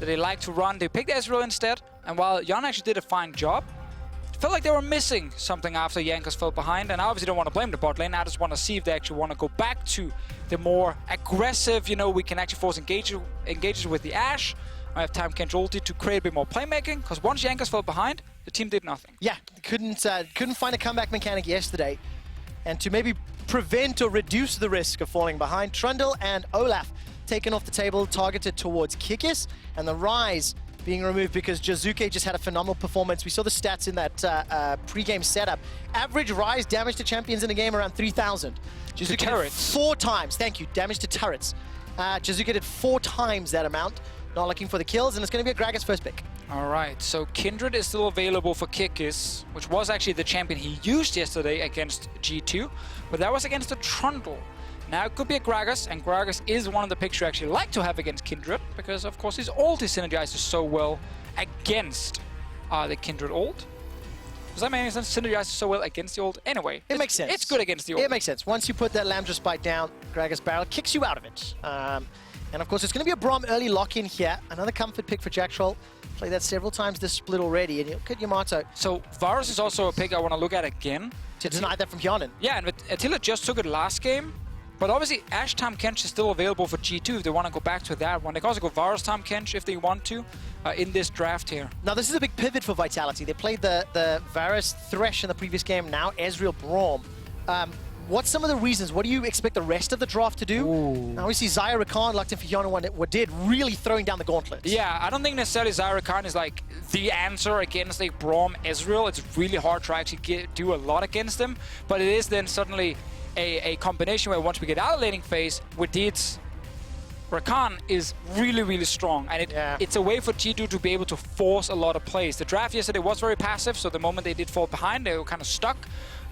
that they like to run. They picked Ezreal instead, and while Hjärnan actually did a fine job, it felt like they were missing something after Jankos fell behind, and I obviously don't want to blame the bot lane. I just want to see if they actually want to go back to the more aggressive, you know, we can actually force engages with the Ashe. I have time Kench ulti to create a bit more playmaking, because once Jankos fell behind, the team did nothing. Yeah, couldn't find a comeback mechanic yesterday. And to maybe prevent or reduce the risk of falling behind, Trundle and Olaf taken off the table, targeted towards Kikis, and the Rise being removed because Jiizuke just had a phenomenal performance. We saw the stats in that pre-game setup. Average Rise damage to champions in the game around 3,000. Jiizuke did 4 times, thank you, damage to turrets. Jiizuke did 4 times that amount. Not looking for the kills, and it's going to be a Gragas first pick. All right, so Kindred is still available for Kikis, which was actually the champion he used yesterday against G2, but that was against a Trundle. Now it could be a Gragas, and Gragas is one of the picks you actually like to have against Kindred, because of course his ult synergizes so well against the Kindred ult. Does that make any sense? Synergizes so well against the ult? Anyway, it makes sense. It's good against the ult. It makes sense. Once you put that Lambda Spike down, Gragas barrel kicks you out of it. And of course, it's going to be a Braum early lock-in here. Another comfort pick for Jactroll. Played that several times this split already, and look at Yamato. So Varus is also a pick I want to look at again. To deny that from Hjärnan. Yeah, and Attila just took it last game. But obviously, Ashe Tahm Kench is still available for G2 if they want to go back to that one. They can also go Varus Tahm Kench if they want to in this draft here. Now, this is a big pivot for Vitality. They played the Varus Thresh in the previous game, now Ezreal Braum. What's some of the reasons? What do you expect the rest of the draft to do? Ooh. Now we see Xayah Rakan locked in for Hjärnan Wadid really throwing down the gauntlet. Yeah, I don't think necessarily Xayah Rakan is like the answer against like Braum Ezreal. It's really hard to actually do a lot against them, but it is then suddenly a combination where once we get out of the laning phase, Wadid's Rakan is really, really strong, and it's a way for G2 to be able to force a lot of plays. The draft yesterday was very passive, so the moment they did fall behind, they were kind of stuck,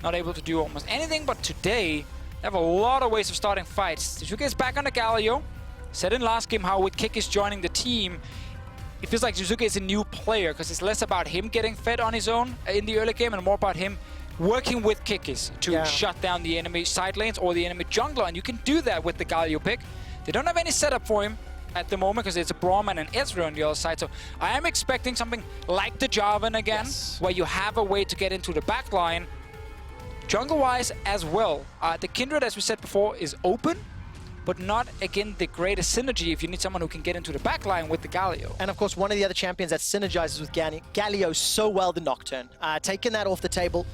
not able to do almost anything. But today, they have a lot of ways of starting fights. Jiizuke is back on the galio. Said in last game how with Kikis joining the team, it feels like Jiizuke is a new player, because it's less about him getting fed on his own in the early game and more about him working with Kikis to shut down the enemy side lanes or the enemy jungler, and you can do that with the galio pick. They don't have any setup for him at the moment because it's a Braum and an Ezreal on the other side. So I am expecting something like the Jarvan again, where you have a way to get into the back line. Jungle-wise as well. The Kindred, as we said before, is open, but not, again, the greatest synergy if you need someone who can get into the back line with the Galio. And of course, one of the other champions that synergizes with Galio so well, the Nocturne. Taking that off the table,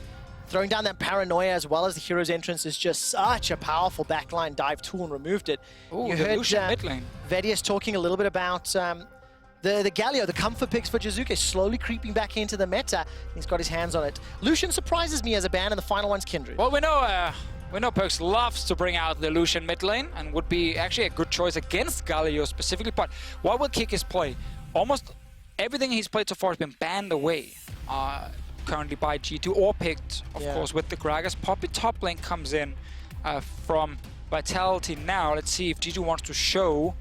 throwing down that Paranoia as well as the Hero's Entrance is just such a powerful backline dive tool and removed it. Ooh, you heard mid lane. Vedius talking a little bit about the Galio, the comfort picks for Jiizuke, slowly creeping back into the meta. He's got his hands on it. Lucian surprises me as a ban, and the final one's Kindred. Well, we know PerkZ loves to bring out the Lucian mid lane and would be actually a good choice against Galio specifically. But what will Kikis play? Almost everything he's played so far has been banned away. Currently by G2 or picked, of course, with the Gragas. Poppy top lane comes in from Vitality now. Let's see if G2 wants to show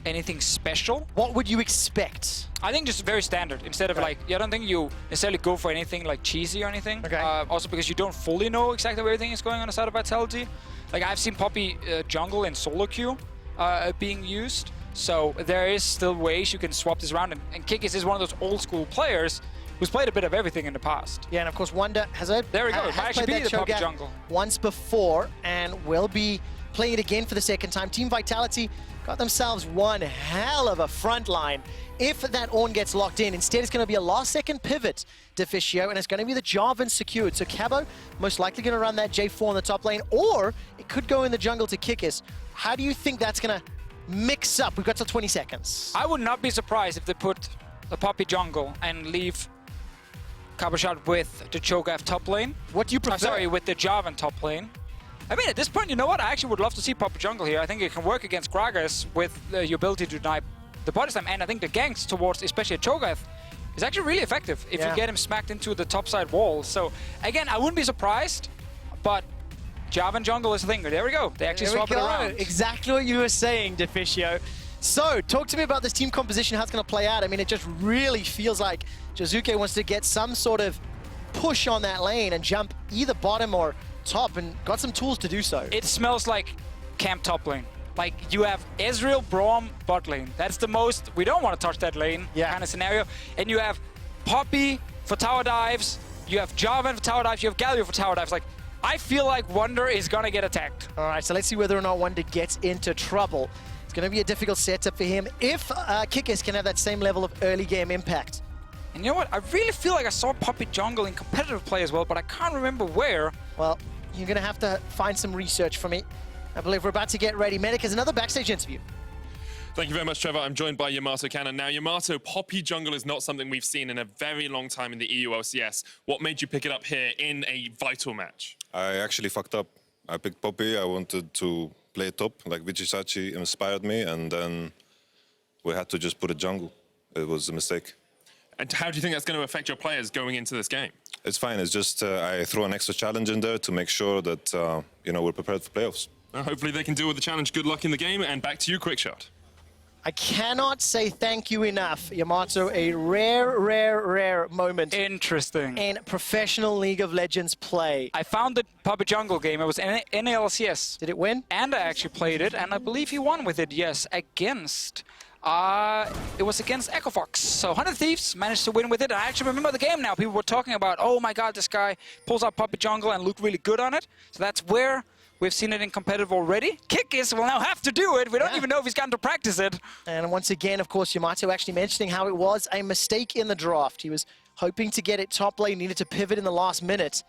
anything special. What would you expect? I think just very standard. Instead of I don't think you necessarily go for anything like cheesy or anything. Okay. Also because you don't fully know exactly where everything is going on the side of Vitality. Like I've seen Poppy jungle and solo queue being used. So there is still ways you can swap this around. And Kikis is one of those old school players who's played a bit of everything in the past. Yeah, and of course Wunder has a there we go. Might actually be the Poppy jungle once before, and will be playing it again for the second time. Team Vitality got themselves one hell of a front line. If that Ornn gets locked in, instead it's going to be a last-second pivot, Deficio, and it's going to be the Jarvan secured. So Cabo most likely going to run that J4 on the top lane, or it could go in the jungle to Kikis. How do you think that's going to mix up? We've got till 20 seconds. I would not be surprised if they put the Poppy jungle and leave Cabochard with the Cho'Gath top lane. What do you prefer? Sorry, with the Jarvan top lane. I mean, at this point, you know what? I actually would love to see Poppy jungle here. I think it can work against Gragas with your ability to deny the body slam, and I think the ganks towards, especially Cho'Gath, is actually really effective if you get him smacked into the top side wall. So, again, I wouldn't be surprised, but Jarvan jungle is the thing. There we go. They actually swap it around. Exactly what you were saying, Deficio. So, talk to me about this team composition, how it's going to play out. I mean, it just really feels like Jiizuke wants to get some sort of push on that lane and jump either bottom or top, and got some tools to do so. It smells like camp top lane. Like, you have Ezreal, Braum, bot lane. That's the most, we don't want to touch that lane kind of scenario. And you have Poppy for tower dives, you have Jarvan for tower dives, you have Galio for tower dives. Like, I feel like Wunder is going to get attacked. All right, so let's see whether or not Wunder gets into trouble. It's going to be a difficult setup for him if Kikis can have that same level of early game impact. And you know what? I really feel like I saw Poppy jungle in competitive play as well, but I can't remember where. Well, you're going to have to find some research for me. I believe we're about to get ready. Medic has another backstage interview. Thank you very much, Trevor. I'm joined by Yamato Cannon. Now, Yamato, Poppy jungle is not something we've seen in a very long time in the EU LCS. What made you pick it up here in a vital match? I actually fucked up. I picked Poppy. I wanted to play top, like Vichisachi inspired me, and then we had to just put a jungle. It was a mistake. And how do you think that's going to affect your players going into this game? It's fine. It's just I throw an extra challenge in there to make sure that we're prepared for playoffs. Well, hopefully they can deal with the challenge. Good luck in the game, and back to you, QuickShot. I cannot say thank you enough, Yamato. A rare moment. Interesting. In professional League of Legends play. I found the Poppy jungle game. It was in LCS. Did it win? And I actually played it, and I believe he won with it, yes, against... it was against Echo Fox. So 100 Thieves managed to win with it. I actually remember the game now. People were talking about, oh my god, this guy pulls out Poppy jungle and looked really good on it. So that's where we've seen it in competitive already. Kikis will now have to do it. We don't even know if he's gotten to practice it. And once again, of course, Yamato actually mentioning how it was a mistake in the draft. He was hoping to get it top lane, needed to pivot in the last minute.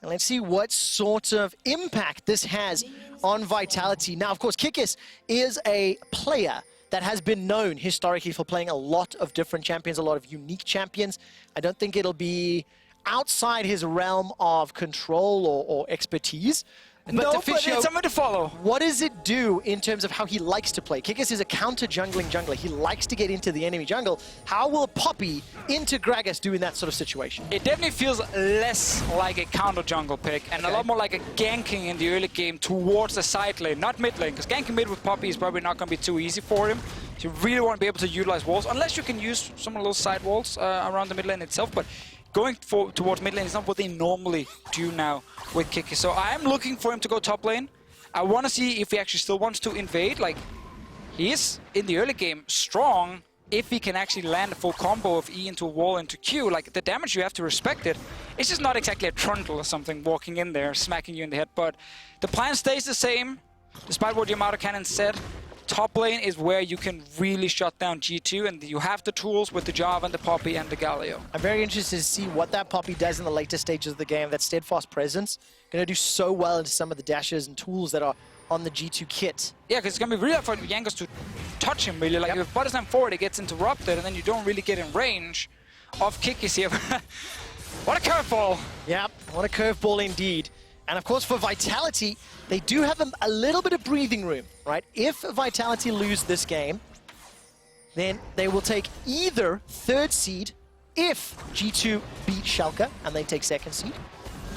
And let's see what sort of impact this has on Vitality. Now, of course, Kikis is a player that has been known historically for playing a lot of different champions, a lot of unique champions. I don't think it'll be outside his realm of control or expertise. But no, Deficio, but it's something to follow. What does it do in terms of how he likes to play? Kikis is a counter-jungling jungler. He likes to get into the enemy jungle. How will Poppy into Gragas do in that sort of situation? It definitely feels less like a counter-jungle pick and a lot more like a ganking in the early game towards the side lane, not mid lane, because ganking mid with Poppy is probably not going to be too easy for him. So you really want to be able to utilize walls, unless you can use some of those side walls around the mid lane itself. But going towards mid lane is not what they normally do now with Kikis. So I am looking for him to go top lane. I want to see if he actually still wants to invade. Like, he is, in the early game, strong if he can actually land a full combo of E into a wall into Q. Like, the damage, you have to respect it. It's just not exactly a Trundle or something walking in there, smacking you in the head. But the plan stays the same, despite what Yamato Cannon said. Top lane is where you can really shut down G2, and you have the tools with the Jarvan, the Poppy, and the Galio. I'm very interested to see what that Poppy does in the later stages of the game. That steadfast presence, going to do so well into some of the dashes and tools that are on the G2 kit. Yeah, because it's going to be really hard for Jankos to touch him, really. Like, if Body Slam forward, it gets interrupted, and then you don't really get in range of Kikis here. What a curveball! Yeah, what a curveball indeed. And of course, for Vitality, they do have a little bit of breathing room, right? If Vitality lose this game, then they will take either third seed if G2 beat Schalke and they take second seed,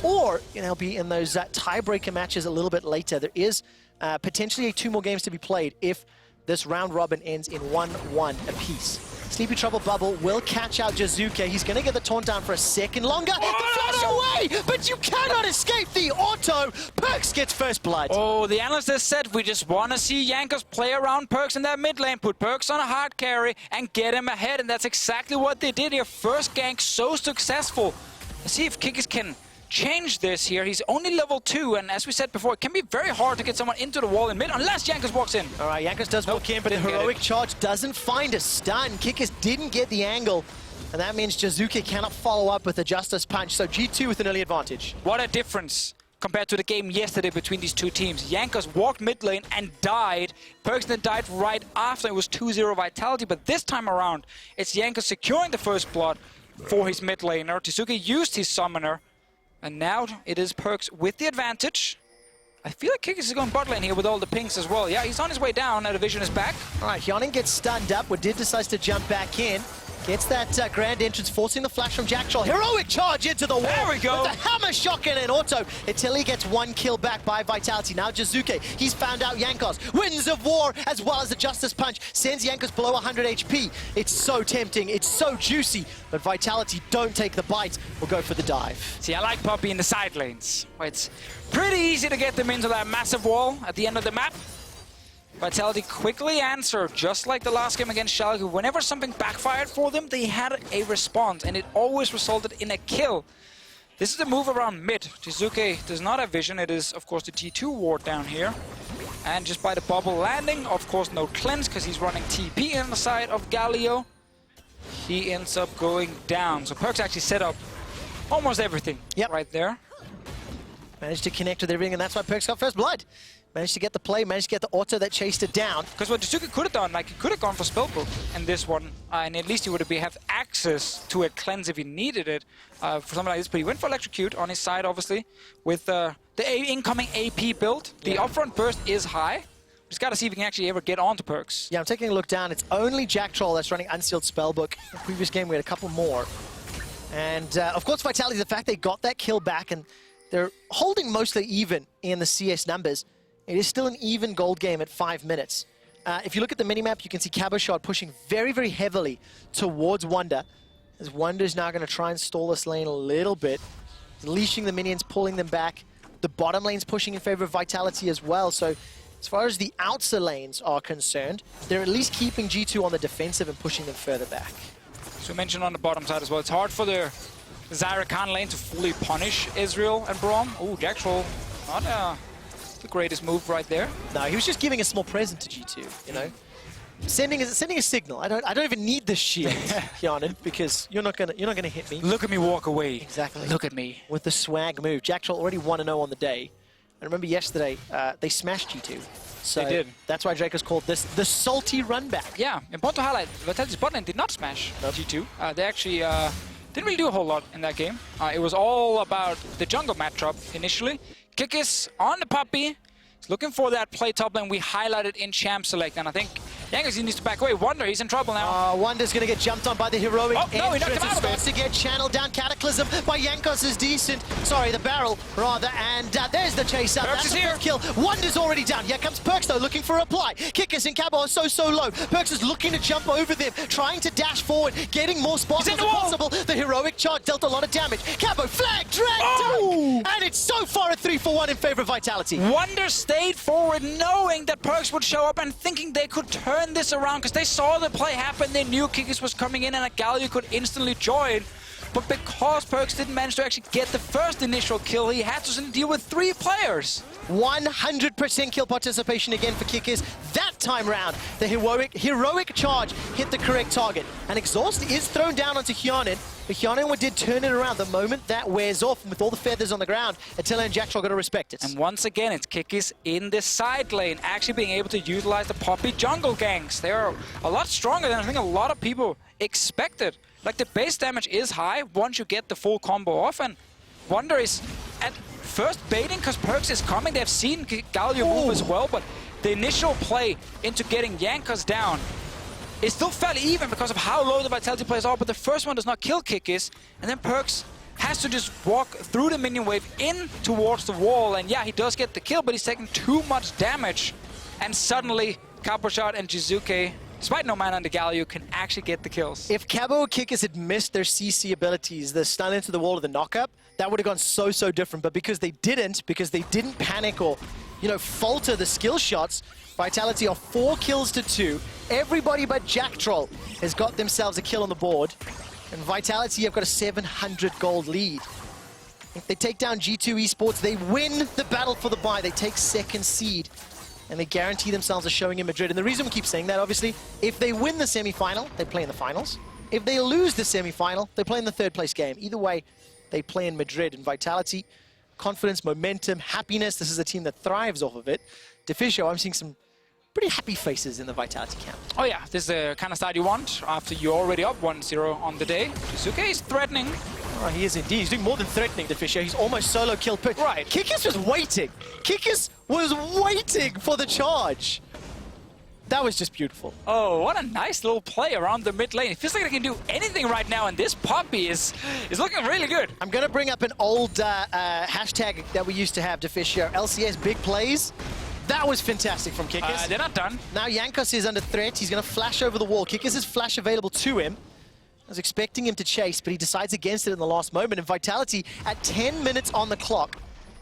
or they'll be in those tiebreaker matches a little bit later. There is potentially 2 more games to be played if this round robin ends in 1-1 apiece. Sleepy Trouble Bubble will catch out Jiizuke. He's going to get the taunt down for a second longer. The flash away, but you cannot escape the auto. PerkZ gets first blood. Oh, the analyst has said we just want to see Jankos play around PerkZ in that mid lane, put PerkZ on a hard carry, and get him ahead. And that's exactly what they did here. First gank so successful. Let's see if Kikis can change this here. He's only level 2, and as we said before, it can be very hard to get someone into the wall in mid unless Jankos walks in. All right, Jankos does walk in, but the heroic charge doesn't find a stun. Kikis didn't get the angle, and that means Jiizuke cannot follow up with a Justice Punch, so G2 with an early advantage. What a difference compared to the game yesterday between these two teams. Jankos walked mid lane and died. PerkZ then died right after. It was 2-0 Vitality, but this time around, it's Jankos securing the first blood for his mid laner. Jiizuke used his summoner, and now it is PerkZ with the advantage. I feel like Kikis is going bot lane here with all the pings as well. Yeah, he's on his way down. Now the vision is back. All right, Hjärnan gets stunned up. Wadid decides to jump back in. Gets that grand entrance, forcing the flash from Jactroll. Heroic charge into the wall. There we go. With the hammer shock and an auto. Attila gets 1 kill back by Vitality. Now Jiizuke, he's found out Jankos. Winds of War, as well as the Justice Punch, sends Jankos below 100 HP. It's so tempting, it's so juicy, but Vitality don't take the bite. We'll go for the dive. See, I like Poppy in the side lanes, where it's pretty easy to get them into that massive wall at the end of the map. Vitality quickly answered, just like the last game against Schalke. Whenever something backfired for them, they had a response, and it always resulted in a kill. This is a move around mid. Jiizuke does not have vision. It is, of course, the G2 ward down here. And just by the bubble landing, of course, no cleanse, because he's running TP in the side of Galio. He ends up going down. So PerkZ actually set up almost everything right there. Managed to connect with everything, and that's why PerkZ got first blood. Managed to get the play, managed to get the auto that chased it down. Because what Jiizuke could have done, like he could have gone for Spellbook in this one, and at least he would have access to a cleanse if he needed it for something like this. But he went for Electrocute on his side, obviously, with the incoming AP build. The upfront burst is high. Just got to see if he can actually ever get onto PerkZ. Yeah, I'm taking a look down. It's only Jactroll that's running Unsealed Spellbook. In the previous game, we had a couple more. And, of course, Vitality, the fact they got that kill back, and they're holding mostly even in the CS numbers. It is still an even gold game at 5 minutes. If you look at the minimap, you can see Cabochard pushing very, very heavily towards Wunder. As Wunder's now going to try and stall this lane a little bit. Leashing the minions, pulling them back. The bottom lane's pushing in favor of Vitality as well. So as far as the outer lanes are concerned, they're at least keeping G2 on the defensive and pushing them further back. So we mentioned on the bottom side as well, it's hard for the Rakan lane to fully punish Ezreal and Braum. Oh, Jactroll, not the greatest move right there. No, he was just giving a small present to G2, you know. Sending a signal. I don't even need this shield, Hjärnan, because you're not gonna hit me. Look at me walk away. Exactly. Look at me. With the swag move. Jactroll already 1-0 on the day. I remember yesterday, they smashed G2. So they did. That's why Jankos called this the salty run back. Yeah, important to highlight, Vitality's bot lane did not smash G2. They actually didn't really do a whole lot in that game. It was all about the jungle matchup initially. Kikis on the puppy. He's looking for that play top lane we highlighted in Champ Select, and I think Jankos needs to back away. Wunder, he's in trouble now. Wunder's going to get jumped on by the heroic no, he knocked him entrance. out of Starts to get channeled down. Cataclysm by Jankos is decent. Sorry, the barrel, rather. And there's the chase up. That's the first kill. Wunder's already down. Here comes PerkZ, though, looking for a reply. Kikis and Cabo are so low. PerkZ is looking to jump over them, trying to dash forward, getting more spots as possible. The heroic charge dealt a lot of damage. Cabo, flag, drag, dunk. And it's so far a 3-for-1 in favor of Vitality. Wunder stayed forward, knowing that PerkZ would show up and thinking they could turn this around, because they saw the play happen. They knew Kikis was coming in and a Galio could instantly join. But because PerkZ didn't manage to actually get the first initial kill, he had to deal with 3 players. 100% kill participation again for Kikis. That time round, the heroic charge hit the correct target. And Exhaust is thrown down onto Hjärnan, but Hjärnan did turn it around. The moment that wears off, with all the feathers on the ground, Attila and Jactroll got to respect it. And once again, it's Kikis in the side lane, actually being able to utilize the Poppy jungle ganks. They are a lot stronger than I think a lot of people expected. Like, the base damage is high once you get the full combo off, and Wunder is at first baiting because PerkZ is coming. They've seen Galio move as well, but the initial play into getting Jankos down is still fairly even because of how low the Vitality players are, but the first one does not kill Kikis, and then PerkZ has to just walk through the minion wave in towards the wall, and yeah, he does get the kill, but he's taking too much damage, and suddenly Cabochard and Jiizuke, despite no mana on the Galio, can actually get the kills. If Cabo or Kikis had missed their CC abilities, the stun into the wall or the knock-up, that would have gone so different. But because they didn't panic or, you know, falter the skill shots, Vitality are 4 kills to 2. Everybody but Jactroll has got themselves a kill on the board. And Vitality have got a 700 gold lead. If they take down G2 eSports, they win the battle for the bye. They take 2nd seed. And they guarantee themselves a showing in Madrid. And the reason we keep saying that, obviously, if they win the semi-final, they play in the finals. If they lose the semi-final, they play in the 3rd place game. Either way, they play in Madrid. And Vitality, confidence, momentum, happiness, this is a team that thrives off of it. Deficio, I'm seeing some pretty happy faces in the Vitality camp. Oh yeah, this is the kind of start you want after you're already up 1-0 on the day. Jiizuke is threatening. Oh, he is indeed. He's doing more than threatening, Deficio. He's almost solo killed. Right. Kikis was waiting. Kikis was waiting for the charge. That was just beautiful. Oh, what a nice little play around the mid lane. It feels like they can do anything right now, and this Poppy is looking really good. I'm going to bring up an old hashtag that we used to have, Deficio. LCS big plays. That was fantastic from Kikis. They're not done. Now Jankos is under threat. He's going to flash over the wall. Kikis is flash available to him. I was expecting him to chase, but he decides against it in the last moment. And Vitality, at 10 minutes on the clock,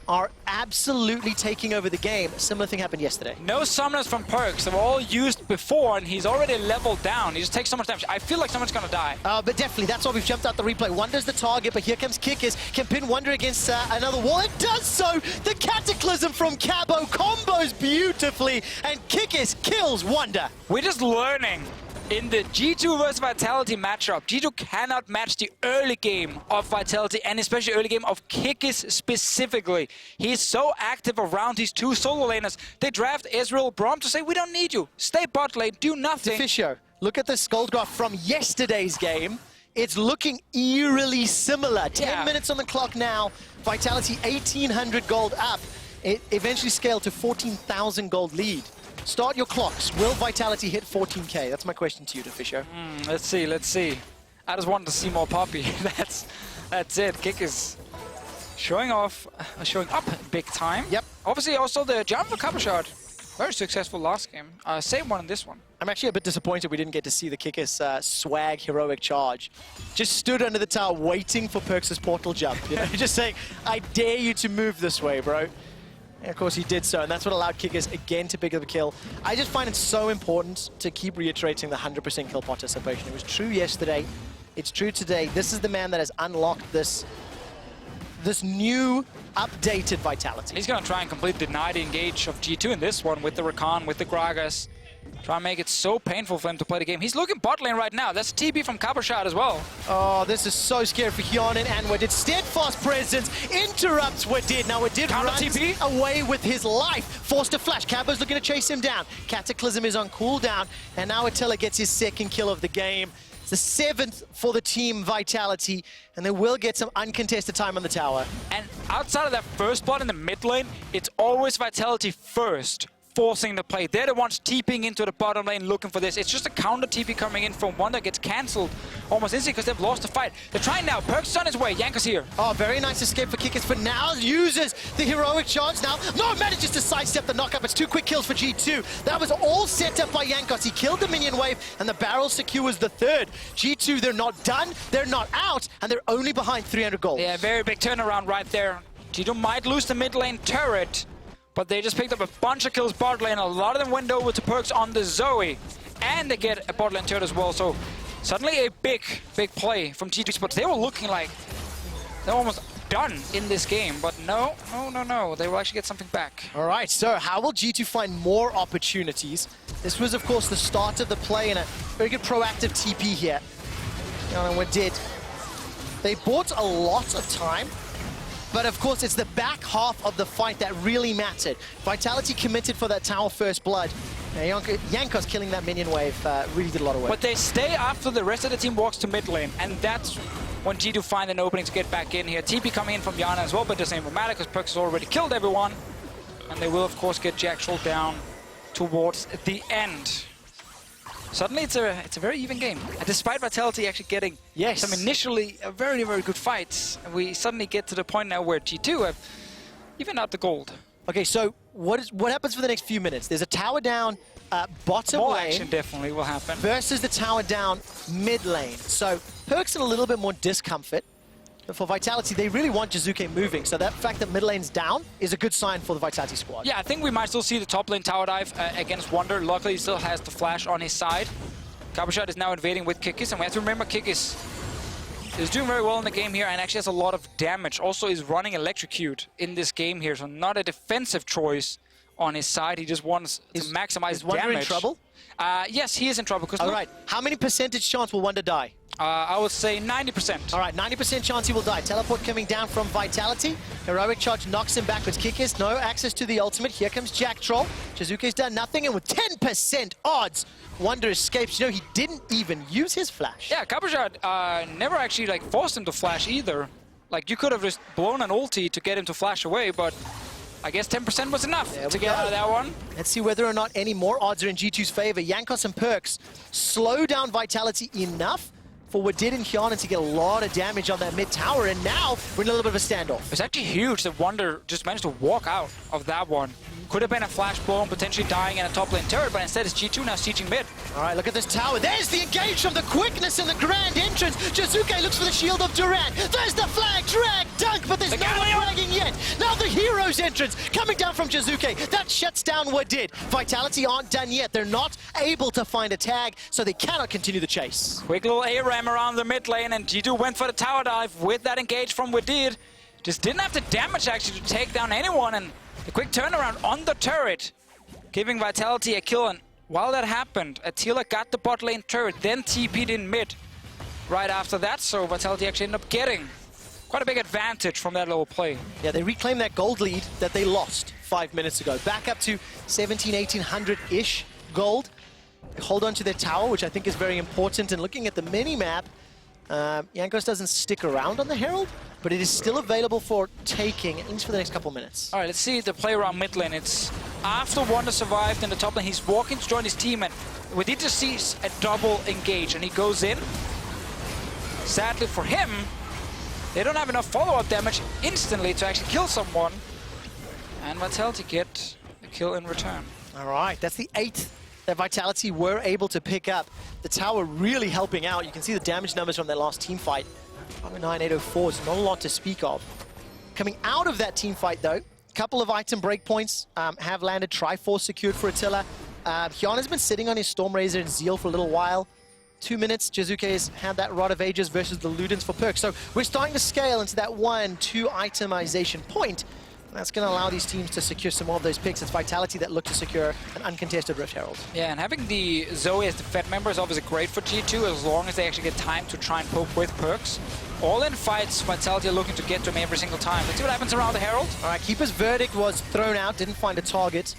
are absolutely taking over the game. Similar thing happened yesterday. No summoners from PerkZ. They were all used before, and he's already leveled down. He just takes so much damage. I feel like someone's going to die. But definitely, that's why we've jumped out the replay. Wunder's the target, but here comes Kikis. Can pin Wunder against another wall. It does so! The Cataclysm from Cabo combos beautifully, and Kikis kills Wunder. We're just learning. In the G2 versus Vitality matchup, G2 cannot match the early game of Vitality, and especially early game of Kikis specifically. He's so active around these two solo laners. They draft Ezreal, Braum to say, we don't need you. Stay bot lane, do nothing. Deficio, look at this gold graph from yesterday's game. It's looking eerily similar. 10 minutes on the clock now. Vitality 1,800 gold up. It eventually scaled to 14,000 gold lead. Start your clocks. Will Vitality hit 14k? That's my question to you, Deficio. Let's see, let's see. I just wanted to see more Poppy. That's it. Kikis showing off, showing up big time. Yep. Obviously also the Jarvan for Cabochard. Very successful last game. Same one in this one. I'm actually a bit disappointed we didn't get to see the Kikis swag heroic charge. Just stood under the tower waiting for PerkZ's portal jump. You know, just saying, I dare you to move this way, bro. And of course he did so, and that's what allowed Kikis again to pick up a kill. I just find it so important to keep reiterating the 100% kill participation. It was true yesterday, it's true today. This is the man that has unlocked this new, updated Vitality. He's going to try and completely deny the engage of G2 in this one with the Rakan, with the Gragas. Try and make it so painful for him to play the game. He's looking bot lane right now. That's a TP from Cabochard as well. Oh, this is so scary for Hjärnan and Wadid. Steadfast presence interrupts Wadid. Now Wadid runs away with his life. Forced to flash. Cabo's looking to chase him down. Cataclysm is on cooldown. And now Attila gets his second kill of the game. It's the 7th for the team Vitality. And they will get some uncontested time on the tower. And outside of that first plot in the mid lane, it's always Vitality first, forcing the play. They're the ones TPing into the bottom lane looking for this. It's just a counter TP coming in from Wunder, gets cancelled almost instantly because they've lost the fight. They're trying now. PerkZ on his way. Jankos here. Oh, very nice escape for Kikis, but now uses the heroic charge now. No, manages to sidestep the knockup. It's 2 quick kills for G2. That was all set up by Jankos. He killed the minion wave, and the barrel secures the 3rd. G2, they're not done, they're not out, and they're only behind 300 gold. Yeah, very big turnaround right there. G2 might lose the mid lane turret, but they just picked up a bunch of kills bot lane. A lot of them went over to PerkZ on the Zoe. And they get a bot lane turret as well. So suddenly a big play from G2 eSports. They were looking like they're almost done in this game. But no. They will actually get something back. All right, so how will G2 find more opportunities? This was, of course, the start of the play and a very good proactive TP here. And what did? They bought a lot of time. But of course, it's the back half of the fight that really mattered. Vitality committed for that tower first blood. Jankos killing that minion wave really did a lot of work. But they stay after the rest of the team walks to mid lane, and that's when G2 find an opening to get back in here. TP coming in from Hjärnan as well, but the same for matter because PerkZ has already killed everyone. And they will, of course, get Jactroll down towards the end. Suddenly, it's a very even game. And despite Vitality actually getting some initially very good fights, we suddenly get to the point now where G2 have even out the gold. Okay, so what happens for the next few minutes? There's a tower down bottom More lane. action definitely will happen. Versus the tower down mid lane. So PerkZ in a little bit more discomfort. But for Vitality, they really want Jiizuke moving. So that fact that mid lane's down is a good sign for the Vitality squad. Yeah, I think we might still see the top lane tower dive against Wunder. Luckily, he still has the flash on his side. Cabochard is now invading with Kikis, and we have to remember Kikis is doing very well in the game here and actually has a lot of damage. Also is running Electrocute in this game here, so not a defensive choice on his side. He just wants to maximize is Wunder damage. in trouble? Yes, he is in trouble. All right, how many percentage chance will Wunder die? I would say 90%. All right, 90% chance he will die. Teleport coming down from Vitality. Heroic charge knocks him backwards. Kikis, no access to the ultimate. Here comes Jactroll. Jiizuke's done nothing, and with 10% odds, Wunder escapes. You know, he didn't even use his flash. Yeah, Cabochard never actually forced him to flash either. Like, you could have just blown an ulti to get him to flash away, but I guess 10% was enough to get out of that one. Let's see whether or not any more odds are in G2's favor. Jankos and PerkZ slow down Vitality enough for Wadid and Hjärnan to get a lot of damage on that mid tower, and now we're in a little bit of a standoff. It's actually huge that Wunder just managed to walk out of that one. Could have been a flash bomb, potentially dying in a top lane turret, but instead it's G2 now sieging mid. All right, look at this tower. There's the engage from the quickness in the grand entrance. Jiizuke looks for the shield of Durant. There's the flag, drag, dunk, but there's no one dragging yet. Now the hero's entrance coming down from Jiizuke. That shuts down Wadid. Vitality aren't done yet. They're not able to find a tag, so they cannot continue the chase. Quick little ARAM around the mid lane, and G2 went for the tower dive with that engage from Wadid. Just didn't have the damage actually to take down anyone, and the quick turnaround on the turret, giving Vitality a kill. And while that happened, Attila got the bot lane turret, then TP'd in mid right after that, so Vitality actually ended up getting quite a big advantage from that little play. Yeah, they reclaimed that gold lead that they lost 5 minutes ago. Back up to 1800-ish gold. They hold on to their tower, which I think is very important. And looking at the mini-map, Jankos doesn't stick around on the Herald, but it is still available for taking, at least for the next couple minutes. All right, let's see the play around mid lane. It's after Wunder survived in the top lane, he's walking to join his team, and Wadid just sees a double engage, and he goes in. Sadly for him, they don't have enough follow-up damage instantly to actually kill someone, and Vitality get a kill in return. All right, that's the 8th that Vitality were able to pick up. The tower really helping out. You can see the damage numbers from their last team fight. 9,804 is not a lot to speak of. Coming out of that team fight, though, a couple of item breakpoints have landed. Triforce secured for Attila. Hjärnan's been sitting on his Stormrazor and Zeal for a little while. 2 minutes, Jiizuke has had that Rod of Ages versus the Ludens for PerkZ. So we're starting to scale into that 1-2 itemization point. That's going to allow these teams to secure some more of those picks. It's Vitality that look to secure an uncontested Rift Herald. Yeah, and having the Zoe as the Fed member is obviously great for G2 as long as they actually get time to try and poke with PerkZ. All in fights, Vitality are looking to get to him every single time. Let's see what happens around the Herald. All right, Keeper's Verdict was thrown out, didn't find a target.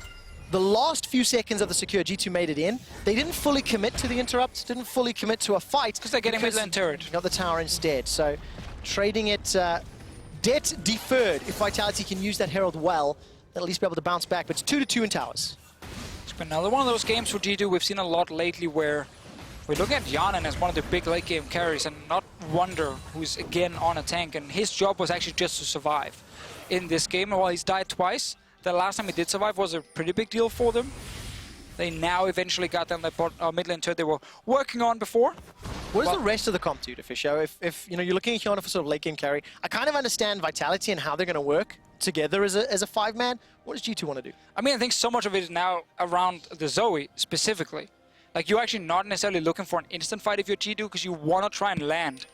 The last few seconds of the secure, G2 made it in. They didn't fully commit to the interrupt, didn't fully commit to a fight. Because they're getting mid lane turret. Got the tower instead. So trading it debt deferred. If Vitality can use that Herald well, they'll at least be able to bounce back. But it's 2-2 in towers. It's been another one of those games for G2 we've seen a lot lately where we're looking at Hjärnan as one of the big late game carries and not Wunder, who's again on a tank. And his job was actually just to survive in this game. And while he's died twice, the last time he did survive was a pretty big deal for them. They now eventually got them that mid lane turret they were working on before. What does the rest of the comp do, Deficio? If you know, you're looking at Hjärnan for sort of late game carry, I kind of understand Vitality and how they're going to work together as a 5-man. What does G2 want to do? I mean, I think so much of it is now around the Zoe specifically. Like, you're actually not necessarily looking for an instant fight if you're G2 because you want to try and land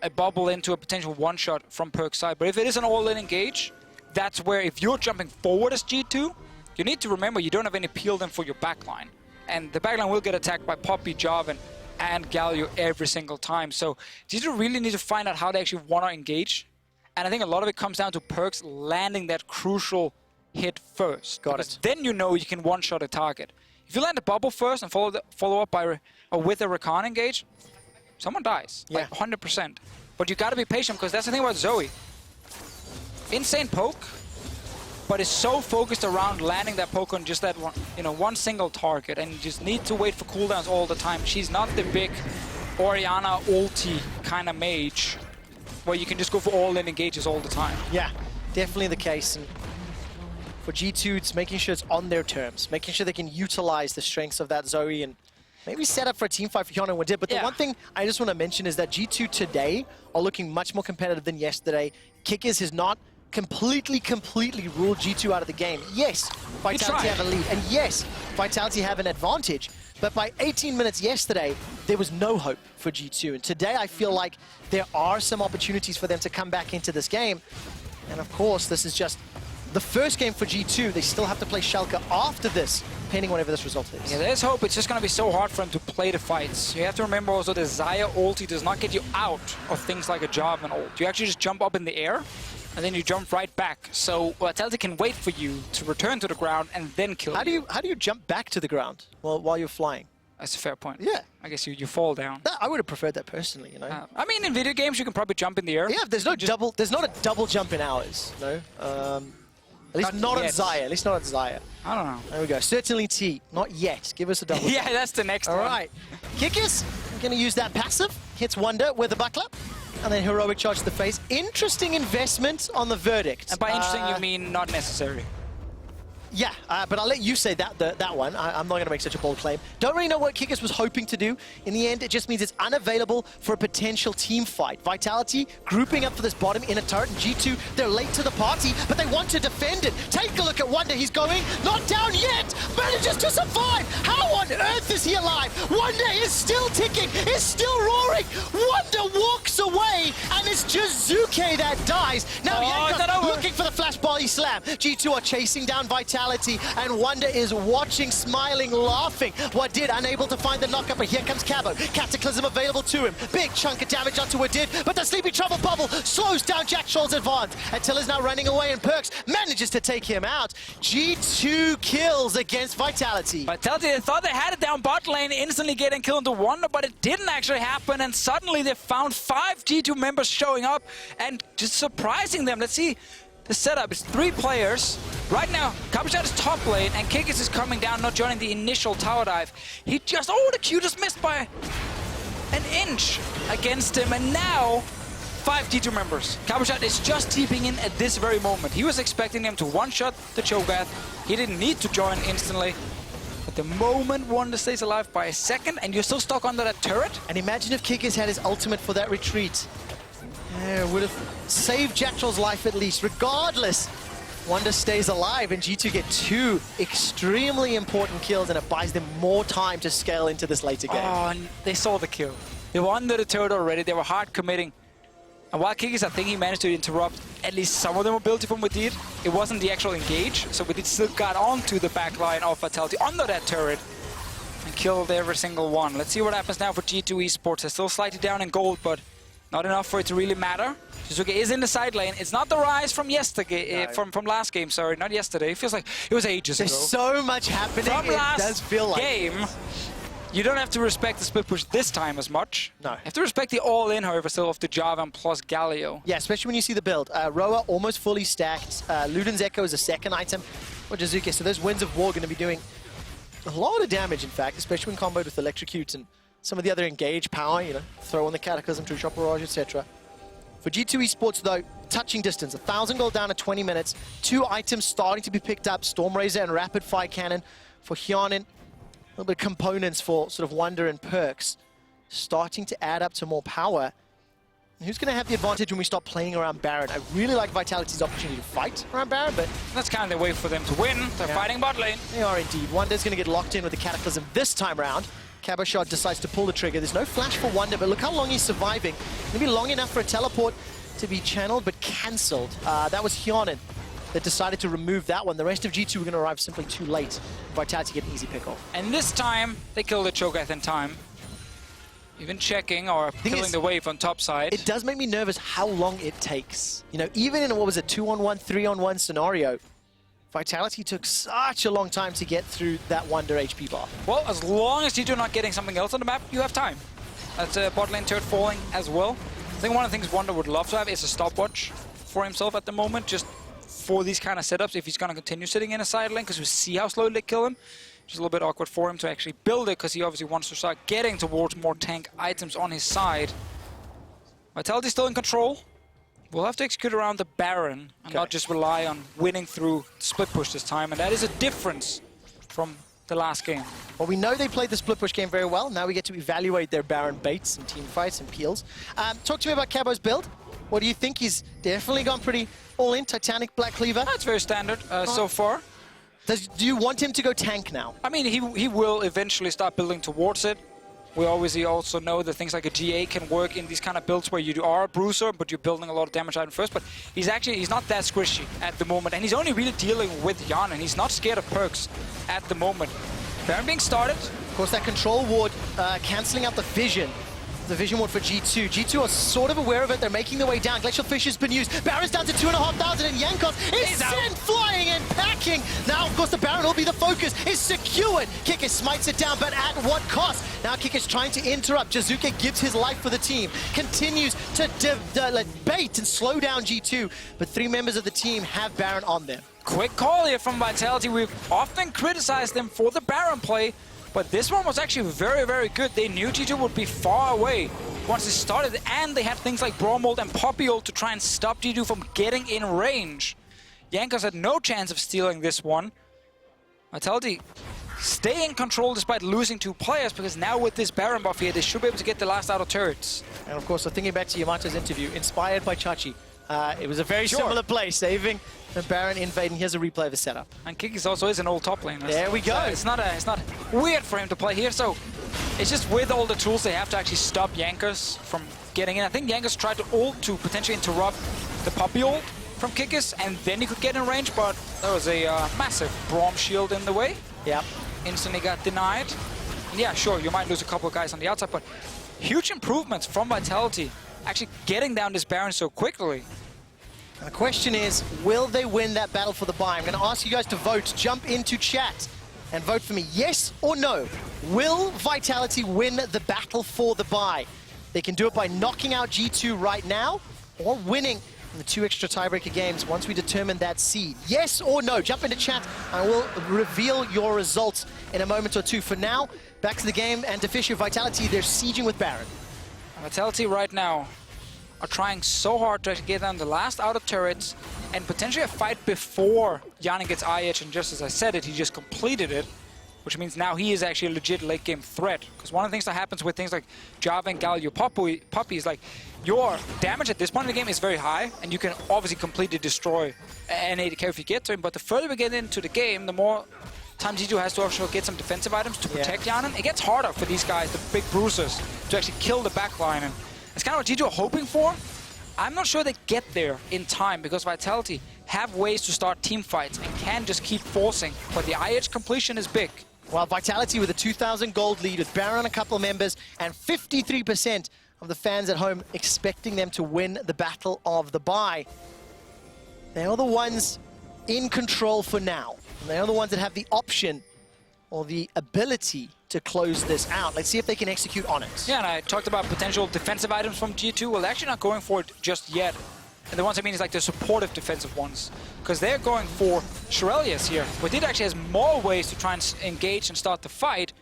a bubble into a potential one-shot from PerkZ side. But if it is an all-in engage, that's where if you're jumping forward as G2, you need to remember you don't have any peel then for your backline. And the backline will get attacked by Poppy, Jarvan, and Galio every single time. So G2 really need to find out how they actually want to engage. And I think a lot of it comes down to PerkZ landing that crucial hit first. Got it. Then you know you can one-shot a target. If you land a bubble first and follow up by with a Rakan engage, someone dies, yeah. like 100%. But you got to be patient because that's the thing about Zoe. Insane poke, but it's so focused around landing that poke on just that one, one single target, and you just need to wait for cooldowns all the time. She's not the big Orianna ulti kind of mage where you can just go for all-in engages all the time. Yeah, definitely the case. And for G2, it's making sure it's on their terms, making sure they can utilize the strengths of that Zoe and maybe set up for a team fight for Hjärnan and Wadid. But the one thing I just want to mention is that G2 today are looking much more competitive than yesterday. Kikis has not completely ruled G2 out of the game. Yes, Vitality have a lead, and yes, Vitality have an advantage, but by 18 minutes yesterday, there was no hope for G2, and today I feel like there are some opportunities for them to come back into this game, and of course, this is just the first game for G2. They still have to play Schalke after this, pending whatever this result is. Yeah, there's hope. It's just going to be so hard for them to play the fights. You have to remember also the Xayah ulti does not get you out of things like a Jarvan ult. You actually just jump up in the air, and then you jump right back. So Vitality can wait for you to return to the ground and then kill you. How do you jump back to the ground while you're flying? That's a fair point. Yeah. I guess you fall down. I would have preferred that personally, I mean, in video games, you can probably jump in the air. Yeah, there's not a double jump in ours, no? At least not on Xayah. At least not on Xayah. I don't know. There we go. Certainly T. Not yet. Give us a double. Yeah, that's the next one. All right. Kikis, going to use that passive. Hits Wunder with a buckler. And then heroic charge to the face. Interesting investment on the Verdict. And by interesting, you mean not necessary. Yeah, but I'll let you say that one. I'm not going to make such a bold claim. Don't really know what Kikis was hoping to do. In the end, it just means it's unavailable for a potential team fight. Vitality grouping up for this bottom inner turret, and G2, they're late to the party, but they want to defend it. Take a look at Wunder. He's going, not down yet, manages to survive. How on earth is he alive? Wunder is still ticking, is still roaring. Wunder walks away, and it's Jiizuke that dies. Now Jankos looking for the flash body slam. G2 are chasing down Vitality, and Wunder is watching, smiling, laughing. Wadid unable to find the knockup, but here comes Cabo. Cataclysm available to him. Big chunk of damage onto Wadid, but the Sleepy Trouble Bubble slows down Jactroll's advance. Attila's now running away, and PerkZ manages to take him out. G2 kills against Vitality. Vitality, they thought they had it down bot lane, instantly getting killed into Wunder, but it didn't actually happen, and suddenly they found 5 G2 members showing up and just surprising them. Let's see the setup. It's 3 players. Right now, Cabochard is top lane, and Kikis is coming down, not joining the initial tower dive. He just, the Q just missed by an inch against him, and now 5 G2 members. Cabochard is just TPing in at this very moment. He was expecting them to one-shot the Cho'Gath. He didn't need to join instantly. But the moment Wunder stays alive by a second, and you're still stuck under that turret. And imagine if Kikis had his ultimate for that retreat. Would have saved Jactroll's life at least. Regardless, Wunder stays alive, and G2 get 2 extremely important kills, and it buys them more time to scale into this later game. Oh, and they saw the kill. They were under the turret already. They were hard committing. And while Kikis, I think he managed to interrupt at least some of their mobility from Wadid. It wasn't the actual engage, so Wadid still got onto the back line of Vitality under that turret and killed every single one. Let's see what happens now for G2 eSports. They're still slightly down in gold, but not enough for it to really matter. Jiizuke is in the side lane. It's not the rise from yesterday, from last game, sorry, not yesterday. It feels like it was ages ago. There's so much happening, From it last does feel like game, you don't have to respect the split push this time as much. No. You have to respect the all-in, however, still of the Jarvan plus Galio. Yeah, especially when you see the build. Roa almost fully stacked. Luden's Echo is a second item for Jiizuke, so those Winds of War are going to be doing a lot of damage, in fact, especially when comboed with Electrocute and some of the other engage power, throw on the Cataclysm, True Shot Barrage, etc. For G2 eSports, though, touching distance, 1,000 gold down at 20 minutes, 2 items starting to be picked up, Storm Razor and Rapid Fire Cannon for Hjärnan, a little bit of components for sort of Wunder and PerkZ, starting to add up to more power. And who's going to have the advantage when we start playing around Baron? I really like Vitality's opportunity to fight around Baron, but That's kind of the way for them to win. They're fighting bot lane. they are indeed. Wunder's going to get locked in with the Cataclysm this time round. Cabochard decides to pull the trigger. There's no flash for Wunder, but look how long he's surviving. Maybe long enough for a teleport to be channeled, but cancelled. That was Hjärnan that decided to remove that one. The rest of G2 were going to arrive simply too late. Vitality get an easy pick off. And this time, they kill the Cho'Gath in time. Even checking or killing the wave on top side. It does make me nervous how long it takes. Even in, what was it, 2-on-1, 3-on-1 scenario, Vitality took such a long time to get through that Wunder HP bar. Well, as long as you're not getting something else on the map, you have time. That's a bot lane turret falling as well. I think one of the things Wunder would love to have is a stopwatch for himself at the moment, just for these kind of setups, if he's going to continue sitting in a side lane, because we see how slowly they kill him. Just a little bit awkward for him to actually build it, because he obviously wants to start getting towards more tank items on his side. Vitality's still in control. We'll have to execute around the Baron and not just rely on winning through split push this time, and that is a difference from the last game. Well, we know they played the split push game very well. Now we get to evaluate their Baron baits and team fights and peels. Talk to me about Cabo's build. What do you think? He's definitely gone pretty all-in, Titanic, Black Cleaver. That's very standard so far. Do you want him to go tank now? I mean, he will eventually start building towards it. We obviously also know that things like a GA can work in these kind of builds where you are a bruiser, but you're building a lot of damage item first. But he's not that squishy at the moment, and he's only really dealing with Hjärnan. He's not scared of PerkZ at the moment. Baron being started. Of course, that control ward cancelling out the vision. The vision ward for G2. G2 are sort of aware of it. They're making their way down. Glacial Fish has been used. Baron's down to 2,500, and Jankos is sent flying and packing. Now, of course, the Baron will be the focus. Is secured. Kikis smites it down, but at what cost? Now Kikis trying to interrupt. Jiizuke gives his life for the team. Continues to bait and slow down G2, but 3 members of the team have Baron on them. Quick call here from Vitality. We've often criticized them for the Baron play, but this one was actually very, very good. They knew G2 would be far away once it started, and they had things like Braum ult and Poppy ult to try and stop G2 from getting in range. Jankos had no chance of stealing this one. Vitality stay in control despite losing 2 players, because now with this Baron buff here, they should be able to get the last out of turrets. And of course, thinking back to Yamato's interview, inspired by Chachi, it was a very similar play, saving the Baron invade, and here's a replay of the setup. And Kikis also is an old top laner. There we go. So it's not weird for him to play here, so it's just with all the tools they have to actually stop Jankos from getting in. I think Jankos tried to ult to potentially interrupt the Puppey ult from Kikis, and then he could get in range, but there was a massive Braum shield in the way. Yep. Instantly got denied. And yeah, sure, you might lose a couple of guys on the outside, but huge improvements from Vitality, actually getting down this Baron so quickly. And the question is, will they win that battle for the buy? I'm going to ask you guys to vote. Jump into chat and vote for me. Yes or no? Will Vitality win the battle for the buy? They can do it by knocking out G2 right now, or winning in the 2 extra tiebreaker games once we determine that seed. Yes or no? Jump into chat and we'll reveal your results in a moment or two. For now, back to the game, and Deficio, Vitality, they're sieging with Baron. Vitality right now are trying so hard to actually get down the last out of turrets and potentially a fight before Hjärnan gets eye-edge, and just as I said it, he just completed it, which means now he is actually a legit late game threat. Because one of the things that happens with things like Jarvan and galio Puppey is like, your damage at this point in the game is very high, and you can obviously completely destroy an AD carry if you get to him, but the further we get into the game, the more time G2 has to also get some defensive items to protect Hjärnan. It gets harder for these guys, the big bruisers, to actually kill the backline, and it's kind of what G2 are hoping for. I'm not sure they get there in time, because Vitality have ways to start team fights and can just keep forcing, but the eye-edge completion is big. Well, Vitality with a 2,000 gold lead with Baron a couple of members and 53% of the fans at home expecting them to win the battle of the buy. They are the ones in control for now. And they are the ones that have the option or the ability to close this out. Let's see if they can execute on it. Yeah, and I talked about potential defensive items from G2. Well, they're actually not going for it just yet. And the ones I mean is like the supportive defensive ones, because they're going for Shirelius here. Wadid actually has more ways to try and engage and start the fight.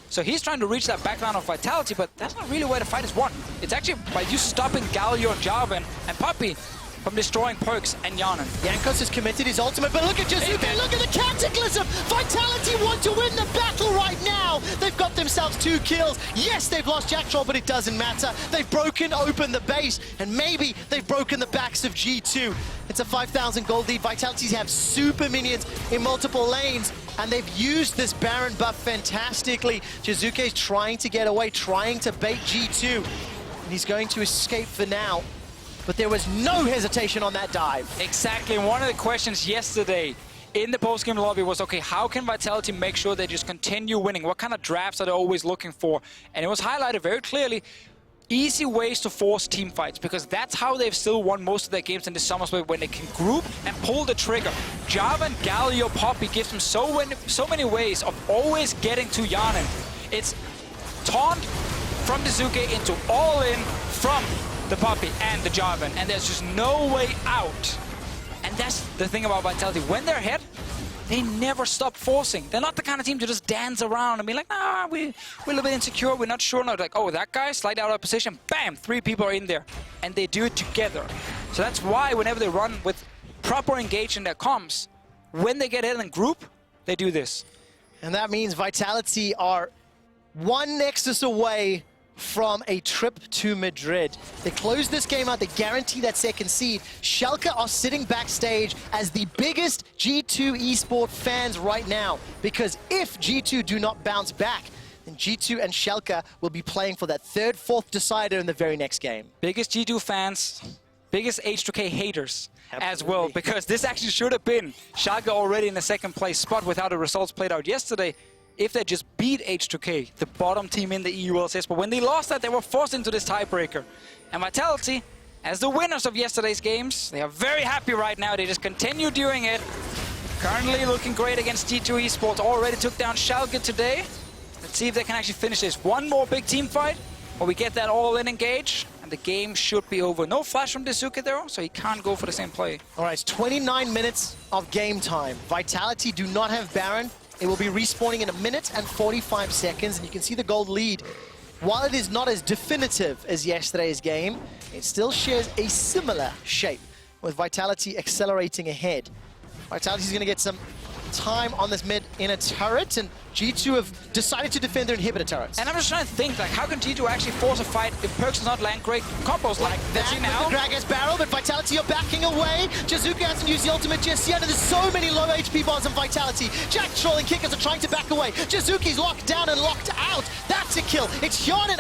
So he's trying to reach that backline of Vitality, but that's not really where the fight is won. It's actually by you stopping Galio and Jarvan and Puppey from destroying PerkZ and Hjärnan. Jankos has committed his ultimate, but look at Jiizuke, look at the Cataclysm! Vitality want to win the battle right now! They've got themselves 2 kills. Yes, they've lost Jactroll, but it doesn't matter. They've broken open the base, and maybe they've broken the backs of G2. It's a 5,000 gold lead. Vitalities have super minions in multiple lanes, and they've used this Baron buff fantastically. Jiizuke's trying to get away, trying to bait G2, and he's going to escape for now. But there was no hesitation on that dive. Exactly, and one of the questions yesterday in the post-game lobby was, okay, how can Vitality make sure they just continue winning? What kind of drafts are they always looking for? And it was highlighted very clearly, easy ways to force team fights, because that's how they've still won most of their games in the Summer Split, when they can group and pull the trigger. Jarvan, galio, Puppey gives them so many ways of always getting to Hjärnan. It's taunt from Jiizuke into all-in from the Puppey and the Jarvan, and there's just no way out. And that's the thing about Vitality. When they're ahead, they never stop forcing. They're not the kind of team to just dance around and be like, nah, we're a little bit insecure, we're not sure. No, like, oh, that guy, slide out of position, bam, 3 people are in there. And they do it together. So that's why whenever they run with proper engagement that comes, when they get in a group, they do this. And that means Vitality are 1 Nexus away from a trip to Madrid. They close this game out, they guarantee that second seed. Schalke are sitting backstage as the biggest G2 eSport fans right now, because if G2 do not bounce back, then G2 and Schalke will be playing for that 3rd, 4th decider in the very next game. Biggest G2 fans, biggest H2K haters. Absolutely. As well, because this actually should have been Schalke already in the 2nd place spot with how the results played out yesterday. If they just beat H2K, the bottom team in the EU LCS. But when they lost that, they were forced into this tiebreaker. And Vitality, as the winners of yesterday's games, they are very happy right now. They just continue doing it. Currently looking great against G2 eSports. Already took down Schalke today. Let's see if they can actually finish this. One more big team fight, where we get that all-in engage, and the game should be over. No flash from Jiizuke there, so he can't go for the same play. All right, it's 29 minutes of game time. Vitality do not have Baron. It will be respawning in 1 minute and 45 seconds, and you can see the gold lead. While it is not as definitive as yesterday's game, it still shares a similar shape, with Vitality accelerating ahead. Vitality's going to get some time on this mid in a turret, and G2 have decided to defend their inhibitor turrets. And I'm just trying to think, like, how can G2 actually force a fight if PerkZ does not land great combos like That see now? with the Gragas barrel, but Vitality are backing away. Jiizuke hasn't used the ultimate just yet, and there's so many low HP bars on Vitality. Jactroll and Kikis are trying to back away. Jiizuke's locked down and locked out. That's a kill. It's Hjärnan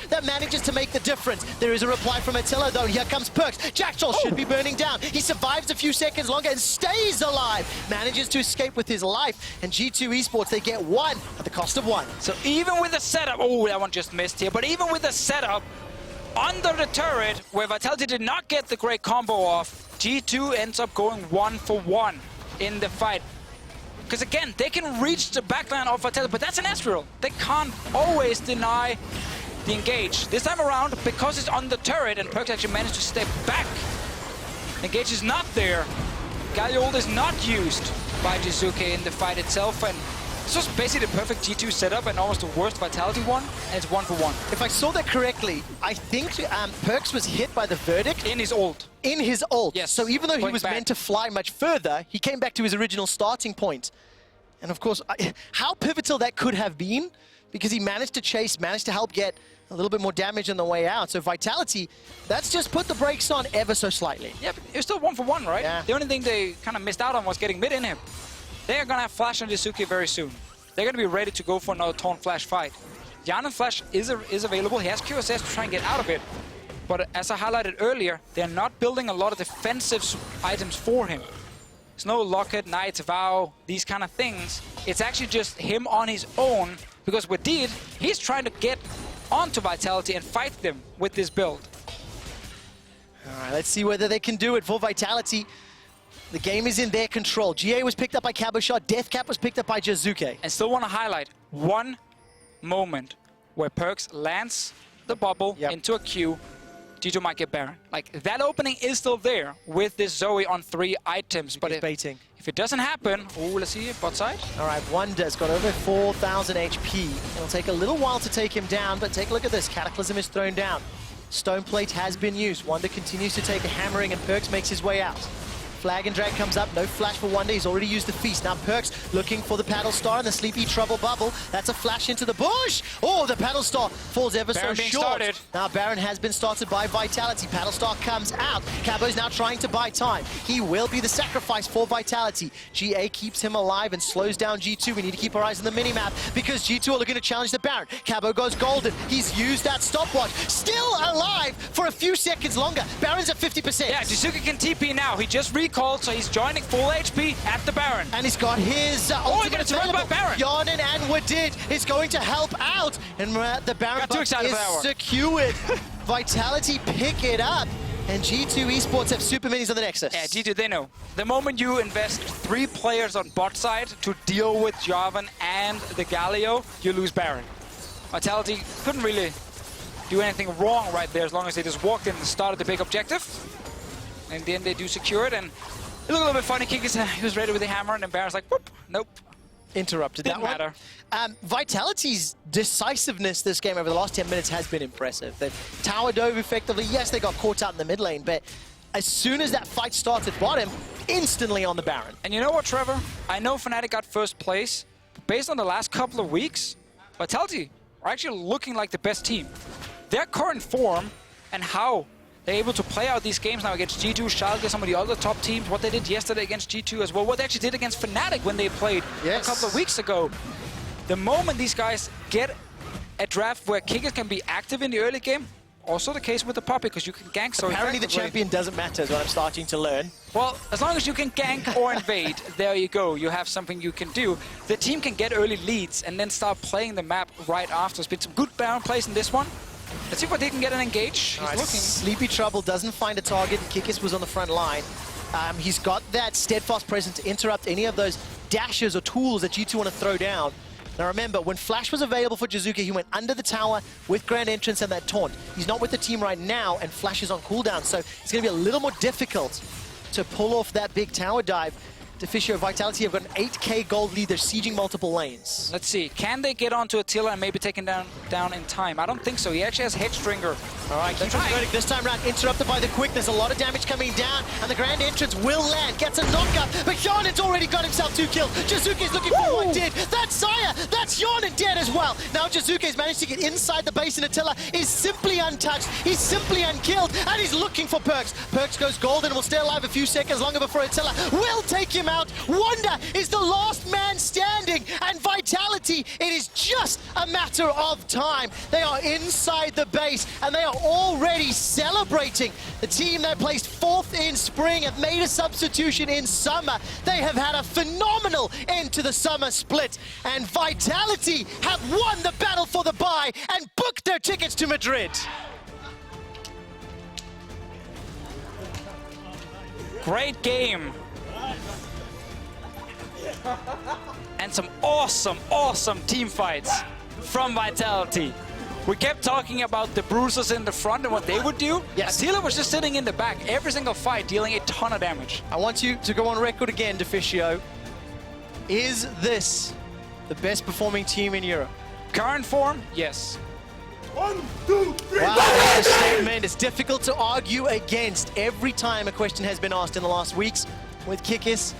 that manages to make the difference. There is a reply from Attila, though. Here comes PerkZ. Jactroll should be burning down. He survives a few seconds longer and stays alive. Manages to escape with his life, and G2 eSports, they get one at the cost of one. So even with the setup, oh, that one just missed here, but even with the setup under the turret, where Vitality did not get the great combo off, G2 ends up going 1-for-1 in the fight. Because again, they can reach the backline of Vitality, but that's an Ezreal. They can't always deny the engage. This time around, because it's on the turret and PerkZ actually managed to step back, engage is not there. Galio is not used by Jiizuke in the fight itself, and this was basically the perfect G2 setup and almost the worst Vitality one, and it's 1-for-1. If I saw that correctly, I think PerkZ was hit by the verdict. In his ult. In his ult. Yes. So even though he Going was back. meant to fly much further, he came back to his original starting point. And of course, how pivotal that could have been, because he managed to chase, managed to help get a little bit more damage on the way out. So Vitality, that's just put the brakes on ever so slightly. Yeah, but it was still 1-for-1, right? Yeah. The only thing they kind of missed out on was getting mid in him. They are going to have Flash on Jiizuke very soon. They're going to be ready to go for another Taunt Flash fight. Hjärnan Flash is available. He has QSS to try and get out of it. But as I highlighted earlier, they're not building a lot of defensive items for him. There's no Locket, Knight's Vow, these kind of things. It's actually just him on his own, because Wadid, he's trying to get onto Vitality and fight them with this build. All right, let's see whether they can do it for Vitality. The game is in their control. GA was picked up by Cabochard. Deathcap was picked up by Jiizuke. And still want to highlight one moment where PerkZ lands the bubble into a Q. G2 might get Baron. Like, that opening is still there with this Zoe on 3 items. But if it doesn't happen, oh, let's see it, bot side. All right, Wunder's got over 4,000 HP. It'll take a little while to take him down, but take a look at this. Cataclysm is thrown down. Stone Plate has been used. Wunder continues to take a hammering, and PerkZ makes his way out. Flag and drag comes up, no flash for Wunder, he's already used the feast. Now PerkZ looking for the paddle star and the sleepy trouble bubble. That's a flash into the bush. Oh, the paddle star falls ever Baron so being short. started. Now Baron has been started by Vitality. Paddle star comes out. Cabo's now trying to buy time. He will be the sacrifice for Vitality. GA keeps him alive and slows down G2. We need to keep our eyes on the minimap because G2 are looking to challenge the Baron. Cabo goes golden. He's used that stopwatch. Still alive for a few seconds longer. Baron's at 50%. Yeah, Jiizuke can TP now. He just recalled, so he's joining full HP at the Baron. And he's got his ultimate gets run by Baron. Hjärnan and Wadid is going to help out. And the Baron buff is secured. Vitality pick it up. And G2 eSports have super minis on the Nexus. Yeah, G2, they know. The moment you invest 3 players on bot side to deal with Jarvan and the Galio, you lose Baron. Vitality couldn't really do anything wrong right there as long as they just walked in and started the big objective. And in the end, they do secure it. And it looked a little bit funny. Kikis, he was ready with the hammer, and then Baron's like, whoop, nope. Interrupted Didn't that matter. one. Vitality's decisiveness this game over the last 10 minutes has been impressive. They've tower dove effectively. Yes, they got caught out in the mid lane, but as soon as that fight started bottom, instantly on the Baron. And you know what, Trevor? I know Fnatic got first place, but based on the last couple of weeks, Vitality are actually looking like the best team. Their current form and how they're able to play out these games now against G2, Schalke, some of the other top teams, what they did yesterday against G2 as well, what they actually did against Fnatic when they played a couple of weeks ago. The moment these guys get a draft where Kikis can be active in the early game, also the case with the Poppy, because you can gank so Apparently the champion doesn't matter is what I'm starting to learn. Well, as long as you can gank or invade, there you go. You have something you can do. The team can get early leads and then start playing the map right after. There's been some good Baron plays in this one. Let's see if they can get an engage. He's looking. Sleepy Trouble doesn't find a target. Kikis was on the front line. He's got that steadfast presence to interrupt any of those dashes or tools that G2 want to throw down. Now remember, when Flash was available for Jiizuke, he went under the tower with Grand Entrance and that taunt. He's not with the team right now, and Flash is on cooldown, so it's going to be a little more difficult to pull off that big tower dive. Deficio, Vitality have got an 8k gold lead. They're sieging multiple lanes. Let's see. Can they get onto Attila and maybe take him down down in time? I don't think so. He actually has Headstringer. All right, keep converting this time round. Interrupted by the quick. There's a lot of damage coming down, and the grand entrance will land. Gets a knockup, but Hjärnan's already got himself 2 kills. Jiizuke's looking for Wadid. That's Xayah. That's Hjärnan dead as well. Now Jiizuke's managed to get inside the base, and Attila is simply untouched. He's simply unkilled, and he's looking for PerkZ. PerkZ goes golden and will stay alive a few seconds longer before Attila will take him out. Wunder is the last man standing, and Vitality, it is just a matter of time. They are inside the base, and they are already celebrating. The team that placed 4th in spring have made a substitution in summer. They have had a phenomenal end to the summer split, and Vitality have won the battle for the bye and booked their tickets to Madrid. Great game. And some awesome, awesome team fights from Vitality. We kept talking about the bruisers in the front and what they would do. Yes. Attila was just sitting in the back every single fight, dealing a ton of damage. I want you to go on record again, Deficio. Is this the best performing team in Europe? Current form, yes. 1, 2, 3. Wow, that's a statement. It's difficult to argue against. Every time a question has been asked in the last weeks with Kikis,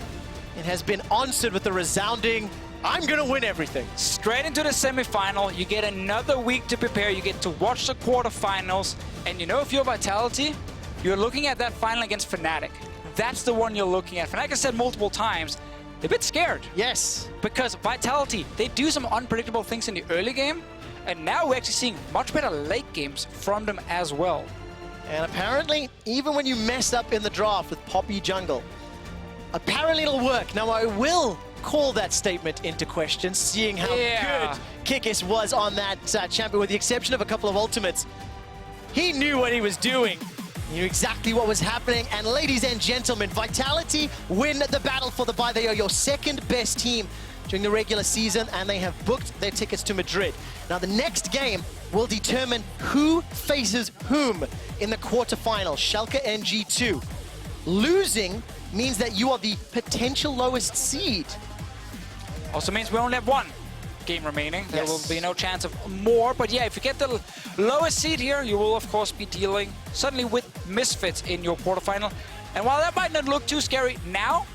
it has been answered with a resounding, I'm gonna win everything. Straight into the semi-final, you get another week to prepare, you get to watch the quarterfinals, and you know if you're Vitality, you're looking at that final against Fnatic. That's the one you're looking at. Fnatic has said multiple times, they're a bit scared. Yes. Because Vitality, they do some unpredictable things in the early game, and now we're actually seeing much better late games from them as well. And apparently, even when you mess up in the draft with Poppy Jungle, apparently it'll work. Now I will call that statement into question, seeing how good Kikis was on that champion, with the exception of a couple of ultimates. He knew what he was doing. He knew exactly what was happening. And ladies and gentlemen, Vitality win the battle for the bye. They are your second best team during the regular season, and they have booked their tickets to Madrid. Now the next game will determine who faces whom in the quarterfinal, Schalke and G2. Losing means that you are the potential lowest seed. Also means we only have 1 game remaining. There will be no chance of more, but yeah, if you get the lowest seed here, you will of course be dealing suddenly with misfits in your quarterfinal. And while that might not look too scary now,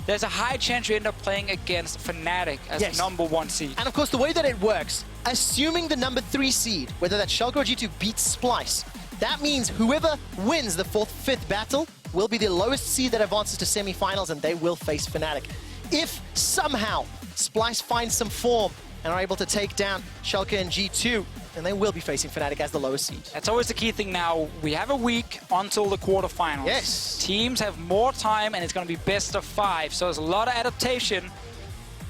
there's a high chance you end up playing against Fnatic as the number 1 seed. And of course, the way that it works, assuming the number 3 seed, whether that's Schalke or G2, beats Splice, that means whoever wins the 4th, 5th battle will be the lowest seed that advances to semi-finals, and they will face Fnatic. If somehow Splice finds some form and are able to take down Schalke and G2, then they will be facing Fnatic as the lowest seed. That's always the key thing now. We have a week until the quarterfinals. Yes. Teams have more time, and it's going to be best of 5. So there's a lot of adaptation.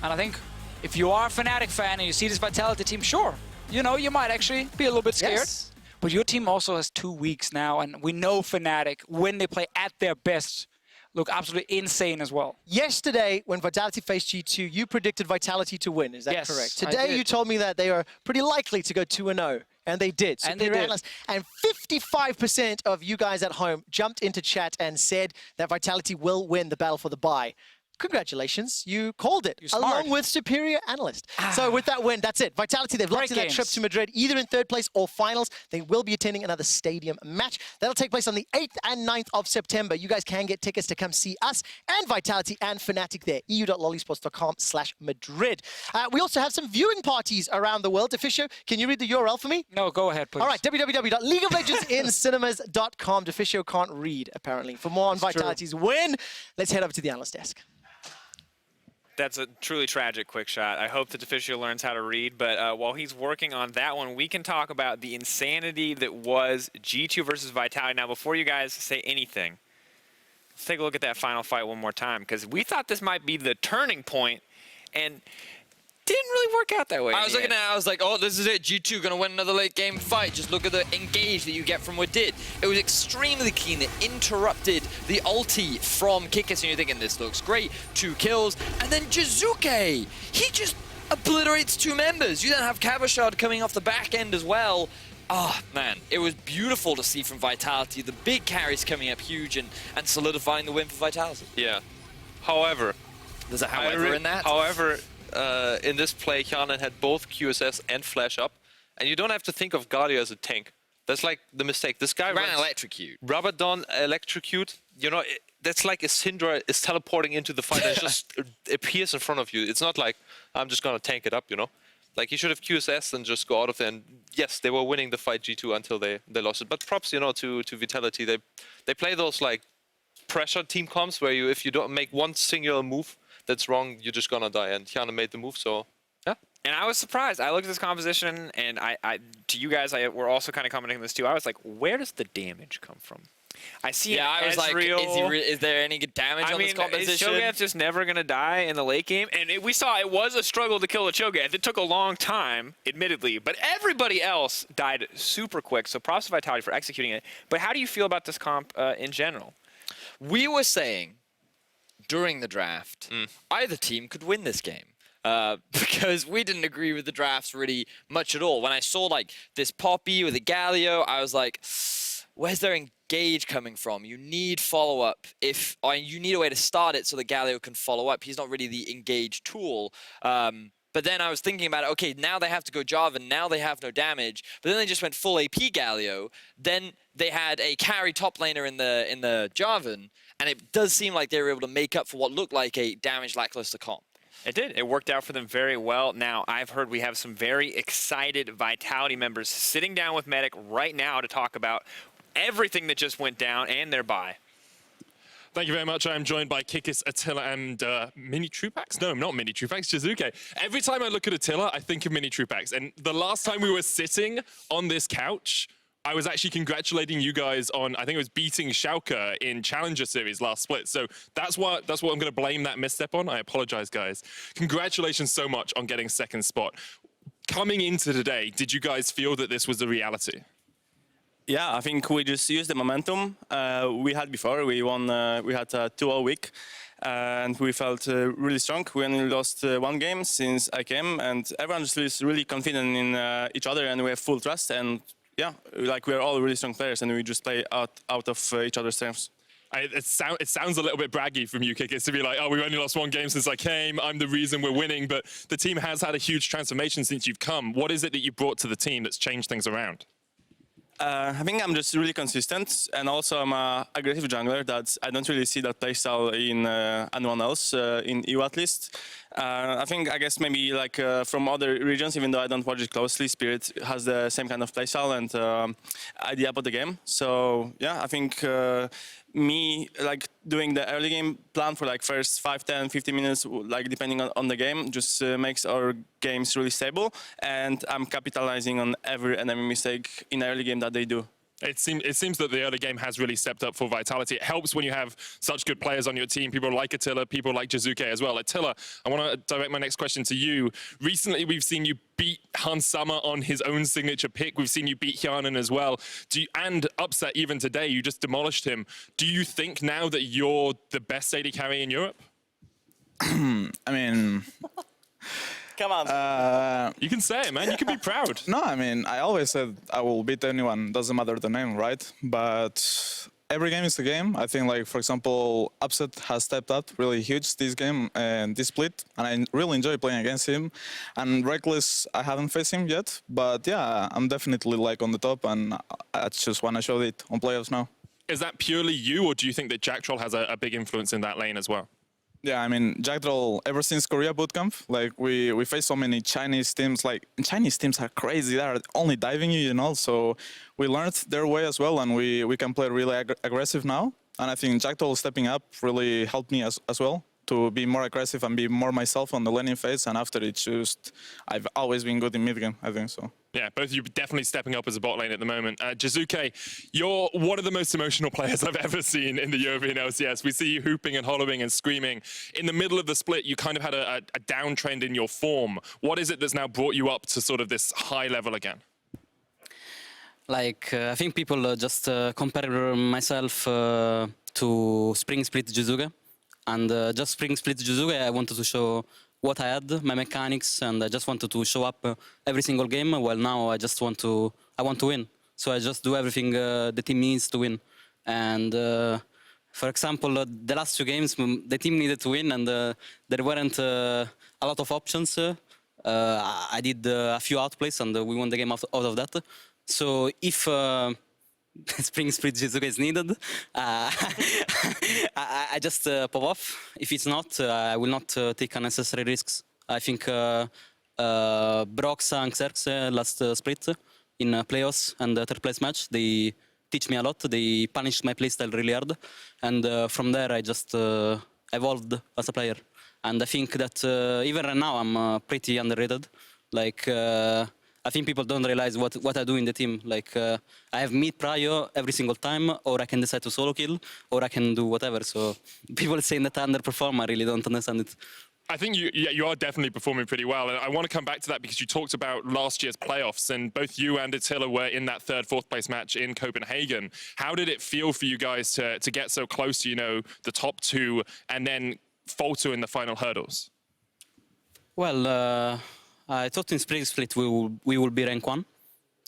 And I think if you are a Fnatic fan and you see this Vitality team, sure, you know, you might actually be a little bit scared. Yes. But your team also has 2 weeks now, and we know Fnatic, when they play at their best, look absolutely insane as well. Yesterday, when Vitality faced G2, you predicted Vitality to win. Is that Yes, correct? I Today, did. you told me that they are pretty likely to go 2-0. And they did. And they Superior did. Analysts. And 55% of you guys at home jumped into chat and said that Vitality will win the battle for the bye. Congratulations, you called it, You're smart. along with Superior Analyst. So with that win, that's it. Vitality, they've locked in that trip to Madrid, either in 3rd place or finals. They will be attending another stadium match. That'll take place on the 8th and 9th of September. You guys can get tickets to come see us and Vitality and Fnatic there, eu.lollysports.com/Madrid. We also have some viewing parties around the world. Deficio, can you read the URL for me? No, go ahead, please. All right, www.leagueoflegendsincinemas.com. Deficio can't read, apparently. For more on Vitality's win, let's head over to the analyst desk. That's a truly tragic quick shot. I hope that Deficio learns how to read, but while he's working on that one, we can talk about the insanity that was G2 versus Vitality. Now, before you guys say anything, let's take a look at that final fight one more time, because we thought this might be the turning point, and didn't really work out that way. I was looking at it, I was like, oh, this is it. G2 going to win another late game fight. Just look at the engage that you get from Wadid. It was extremely keen. It interrupted the ulti from Kikis, and you're thinking, this looks great. 2 kills. And then Jiizuke, he just obliterates 2 members. You then have Cabochard coming off the back end as well. Oh, man, it was beautiful to see from Vitality. The big carries coming up huge and solidifying the win for Vitality. Yeah. However, there's a however in that. However, in this play, Hjärnan had both QSS and Flash up, and you don't have to think of galio as a tank. That's like the mistake. This guy Ran runs electrocute. Rabadon electrocute. You know, that's like a Syndra is teleporting into the fight and just appears in front of you. It's not like, I'm just going to tank it up, you know? Like, he should have QSS and just go out of there. And yes, they were winning the fight G2 until they lost it. But props, you know, to Vitality. They play those, like, pressure team comps where if you don't make one singular move that's wrong, you're just going to die. And Hjärnan made the move, so... yeah. And I was surprised. I looked at this composition, and I to you guys, we're also kind of commenting on this too. I was like, where does the damage come from? I see. Yeah, I was Ezreal. like, is there any good damage on this composition? Is Cho'Gath just never going to die in the late game? And we saw it was a struggle to kill the Cho'Gath. It took a long time, admittedly, but everybody else died super quick. So props to Vitality for executing it. But how do you feel about this comp in general? We were saying during the draft, either team could win this game. Because we didn't agree with the drafts really much at all. When I saw like this Poppy with a Galio, I was like, where's their engage coming from? You need follow-up. You need a way to start it so the Galio can follow up. He's not really the engage tool. But then I was thinking about it, okay, now they have to go Jarvan, now they have no damage, but then they just went full AP Galio. Then they had a carry top laner in the Jarvan, and it does seem like they were able to make up for what looked like a damage lackluster comp. It did. It worked out for them very well. Now, I've heard we have some very excited Vitality members sitting down with Medic right now to talk about everything that just went down and their bye. Thank you very much. I am joined by Kikis, Attila, and Mini Trupax? No, not Mini Trupax, Jiizuke. Every time I look at Attila, I think of Mini Trupax. And the last time we were sitting on this couch, I was actually congratulating you guys on, I think it was beating Schalke in Challenger Series last split. So that's what I'm going to blame that misstep on. I apologize, guys. Congratulations so much on getting second spot. Coming into today, did you guys feel that this was a reality? Yeah, I think we just used the momentum we had before. We won, we had a 2-0 week, and we felt really strong. We only lost one game since I came, and everyone just is really confident in each other, and we have full trust. And yeah, like we're all really strong players, and we just play out of each other's strengths. It sounds a little bit braggy from you, Kikis, to be like, oh, we've only lost one game since I came. I'm the reason we're winning. But the team has had a huge transformation since you've come. What is it that you brought to the team that's changed things around? I think I'm just really consistent, and also I'm an aggressive jungler that I don't really see that playstyle in anyone else, in EU at least. I guess maybe like from other regions, even though I don't watch it closely, Spirit has the same kind of playstyle and idea about the game. So yeah, I think me like doing the early game plan for like first 5, 10, 15 minutes, like depending on the game, just makes our games really stable. And I'm capitalizing on every enemy mistake in the early game that they do. It seems that the early game has really stepped up for Vitality. It helps when you have such good players on your team, people like Attila, people like Jiizuke as well. Attila, I want to direct my next question to you. Recently, we've seen you beat Hans Summer on his own signature pick. We've seen you beat Hjärnan as well. And upset even today, you just demolished him. Do you think now that you're the best AD carry in Europe? I mean... Come on. You can say it, man. You can be proud. No, I mean, I always said I will beat anyone. Doesn't matter the name, right? But every game is a game. I think, like, for example, Upset has stepped up really huge this game and this split. And I really enjoy playing against him. And Reckless, I haven't faced him yet. But yeah, I'm definitely, like, on the top. And I just want to show it on playoffs now. Is that purely you, or do you think that Jactroll has a big influence in that lane as well? Yeah, I mean, Jactroll, ever since Korea bootcamp, like, we face so many Chinese teams. Like, Chinese teams are crazy. They're only diving you, you know? So we learned their way as well, and we can play really aggressive now. And I think Jactroll stepping up really helped me as well to be more aggressive and be more myself on the laning phase. And after it's just, I've always been good in mid game, I think so. Yeah, both of you definitely stepping up as a bot lane at the moment. Jiizuke, you're one of the most emotional players I've ever seen in the European LCS. We see you hooping and hollowing and screaming. In the middle of the split, you kind of had a downtrend in your form. What is it that's now brought you up to sort of this high level again? Like, I think people just compare myself to Spring Split Jiizuke. And just Spring Split Jiizuke, I wanted to show what I had, my mechanics, and I just wanted to show up every single game. Well, now I want to win. So I just do everything the team needs to win. And for example, the last 2 games, the team needed to win, and there weren't a lot of options I did a few outplays and we won the game out of that. So if Spring Split Jiizuke is needed, I just pop off. If it's not, I will not take unnecessary risks. I think Brox and Xerxes last split in playoffs and the third place match, they teach me a lot. They punished my playstyle really hard. And from there, I just evolved as a player. And I think that even right now, I'm pretty underrated. Like, I think people don't realize what I do in the team. Like, I have mid prio every single time, or I can decide to solo kill, or I can do whatever. So people saying that I underperform, I really don't understand it. I think you are definitely performing pretty well. And I want to come back to that because you talked about last year's playoffs and both you and Attila were in that third, fourth place match in Copenhagen. How did it feel for you guys to get so close to, you know, the top two and then falter in the final hurdles? Well, I thought in Spring Split we will be rank 1,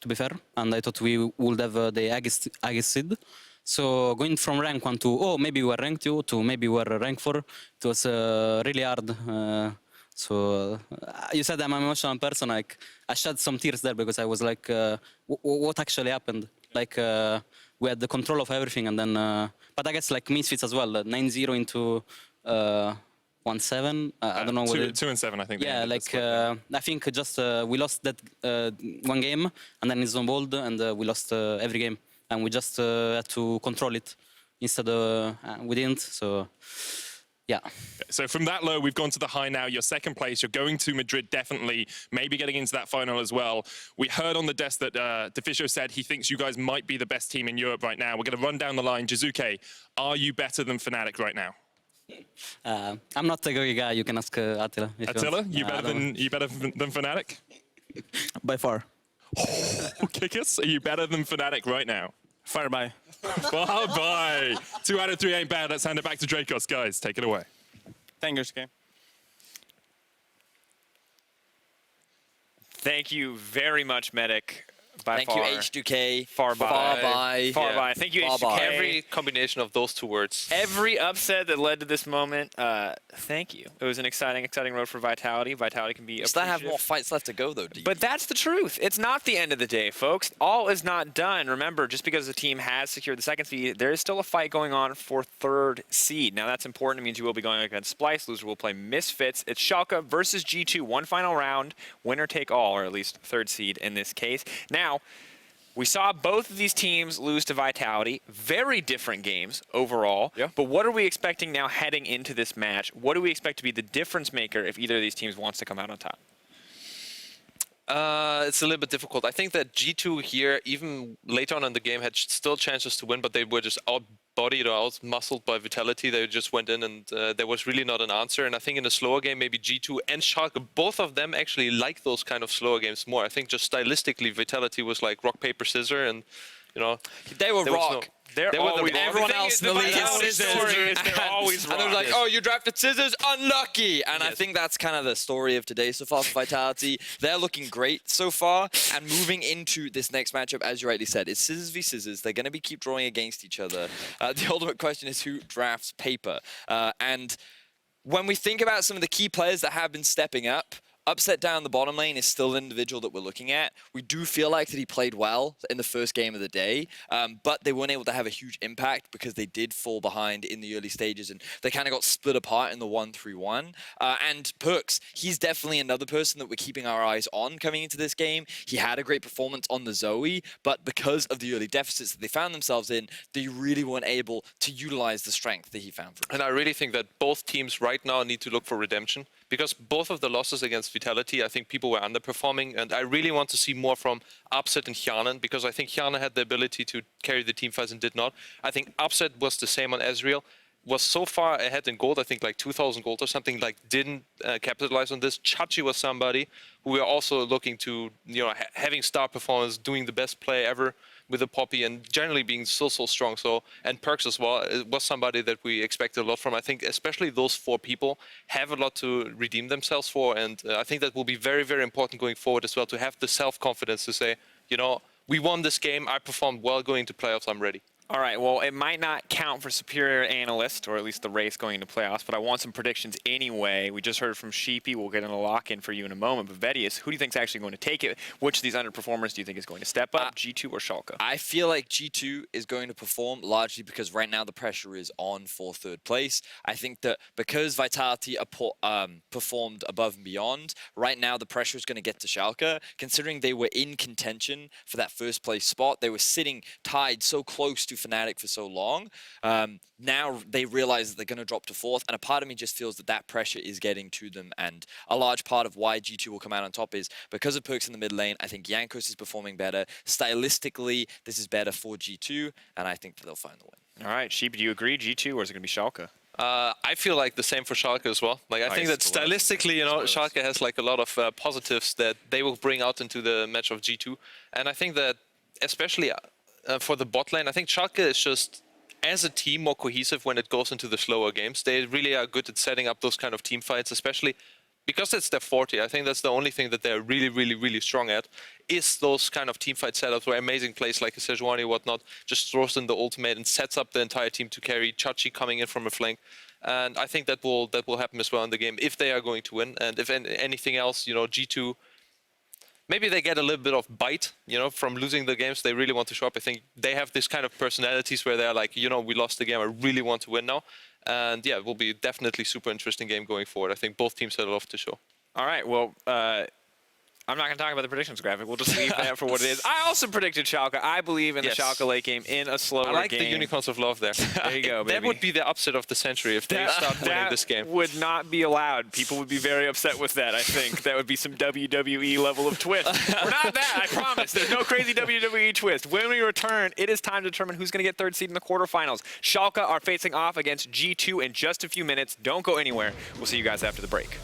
to be fair. And I thought we would have the highest seed. So going from rank 1 to, oh, maybe we were rank 2 to maybe we were rank 4, it was really hard. So you said I'm an emotional person. Like, I shed some tears there because I was like, what actually happened? Like, we had the control of everything and then, but I guess like Misfits as well, 9-0 into 1-7. I don't know what 2-7, I think. Yeah, like I think just we lost that one game and then it's on bold and we lost every game. And we just had to control it. Instead, we didn't. So, yeah. So from that low, we've gone to the high now. You're second place. You're going to Madrid, definitely. Maybe getting into that final as well. We heard on the desk that Deficio said he thinks you guys might be the best team in Europe right now. We're going to run down the line. Jiizuke, are you better than Fnatic right now? I'm not a good guy. You can ask Attila. Attila, you better than Fnatic? By far. Kikis, are you better than Fnatic right now? Fire by. Far by. 2 out of 3 ain't bad. Let's hand it back to Jankos, guys. Take it away. Thank you, Ske. Thank you very much, Medic. By Thank far. you, H2K. Far by. Far by. Far Yeah. by. Thank you, Far H2K. by. Every combination of those two words. Every upset that led to this moment, thank you. It was an exciting road for Vitality. Vitality can be Still have appreciative. more fights left to go, though, do you? But that's the truth. It's not the end of the day, folks. All is not done. Remember, just because the team has secured the second seed, there is still a fight going on for third seed. Now, that's important. It means you will be going against Splice. Loser will play Misfits. It's Schalke versus G2. One final round. Winner take all, or at least third seed in this case. Now, we saw both of these teams lose to Vitality. Very different games overall. Yeah. But what are we expecting now heading into this match? What do we expect to be the difference maker if either of these teams wants to come out on top? It's a little bit difficult. I think that G2 here, even later on in the game, had still chances to win, but they were just outbodied or out-muscled by Vitality. They just went in and there was really not an answer. And I think in a slower game, maybe G2 and Schalke, both of them actually like those kind of slower games more. I think just stylistically, Vitality was like rock, paper, scissors, and, you know... They were rock. They're They were always the- Everyone the thing else is, in the league is Vitality scissors. story is they're always And they're wrong. like, oh, you drafted scissors? Unlucky! And I Yes. think that's kind of the story of today so far for Vitality. They're looking great so far. And moving into this next matchup, as you rightly said, it's scissors v scissors. They're going to be keep drawing against each other. The ultimate question is who drafts paper. And when we think about some of the key players that have been stepping up, Upset down the bottom lane is still an individual that we're looking at. We do feel like that he played well in the first game of the day, but they weren't able to have a huge impact because they did fall behind in the early stages and they kind of got split apart in the 1-3-1. And PerkZ, he's definitely another person that we're keeping our eyes on coming into this game. He had a great performance on the Zoe, but because of the early deficits that they found themselves in, they really weren't able to utilize the strength that he found. And I really think that both teams right now need to look for redemption, because both of the losses against Vitality, I think people were underperforming, and I really want to see more from Upset and Hjärnan, because I think Hjärnan had the ability to carry the team fights and did not. I think Upset was the same on Ezreal, was so far ahead in gold, I think like 2,000 gold or something, like didn't capitalize on this. Chachi was somebody who we are also looking to, you know, having star performance, doing the best play ever with the Poppy, and generally being so strong. So, and PerkZ as well, it was somebody that we expected a lot from. I think especially those four people have a lot to redeem themselves for, and I think that will be very, very important going forward as well, to have the self-confidence to say, you know, we won this game, I performed well going to playoffs, I'm ready. All right, well, it might not count for Superior Analyst, or at least the race going into playoffs, but I want some predictions anyway. We just heard from Sheepy. We'll get in a lock-in for you in a moment. But Vedius, who do you think is actually going to take it? Which of these underperformers do you think is going to step up, G2 or Schalke? I feel like G2 is going to perform largely because right now the pressure is on for third place. I think that because Vitality performed above and beyond, right now the pressure is going to get to Schalke. Considering they were in contention for that first place spot, they were sitting tied so close to Fnatic for so long. Now they realize that they're going to drop to fourth, and a part of me just feels that that pressure is getting to them, and a large part of why G2 will come out on top is because of PerkZ in the mid lane. I think Jankos is performing better. Stylistically, this is better for G2, and I think that they'll find the win. All right, Sheep, do you agree, G2, or is it going to be Schalke? I feel like the same for Schalke as well. Like, I think that stylistically, you know, Schalke has like a lot of positives that they will bring out into the match of G2. And I think that especially for the bot lane, I think Schalke is just, as a team, more cohesive when it goes into the slower games. They really are good at setting up those kind of team fights, especially because that's their forte. I think that's the only thing that they're really, really, really strong at, is those kind of team fight setups where amazing plays like a Sejuani whatnot just throws in the ultimate and sets up the entire team to carry, Chachi coming in from a flank. And I think that will happen as well in the game if they are going to win. And if anything else, you know, G2, maybe they get a little bit of bite, you know, from losing the games. They really want to show up. I think they have this kind of personalities where they're like, you know, we lost the game, I really want to win now. And yeah, it will be definitely super interesting game going forward. I think both teams have a lot to show. All right, well, I'm not going to talk about the predictions graphic. We'll just leave that for what it is. I also predicted Schalke. I believe in the Schalke late game in a slower game. I like the unicorns of love there. There you go, baby. That would be the upset of the century if they start winning this game. That would not be allowed. People would be very upset with that, I think. That would be some WWE level of twist. We're not that, I promise. There's no crazy WWE twist. When we return, it is time to determine who's going to get third seed in the quarterfinals. Schalke are facing off against G2 in just a few minutes. Don't go anywhere. We'll see you guys after the break.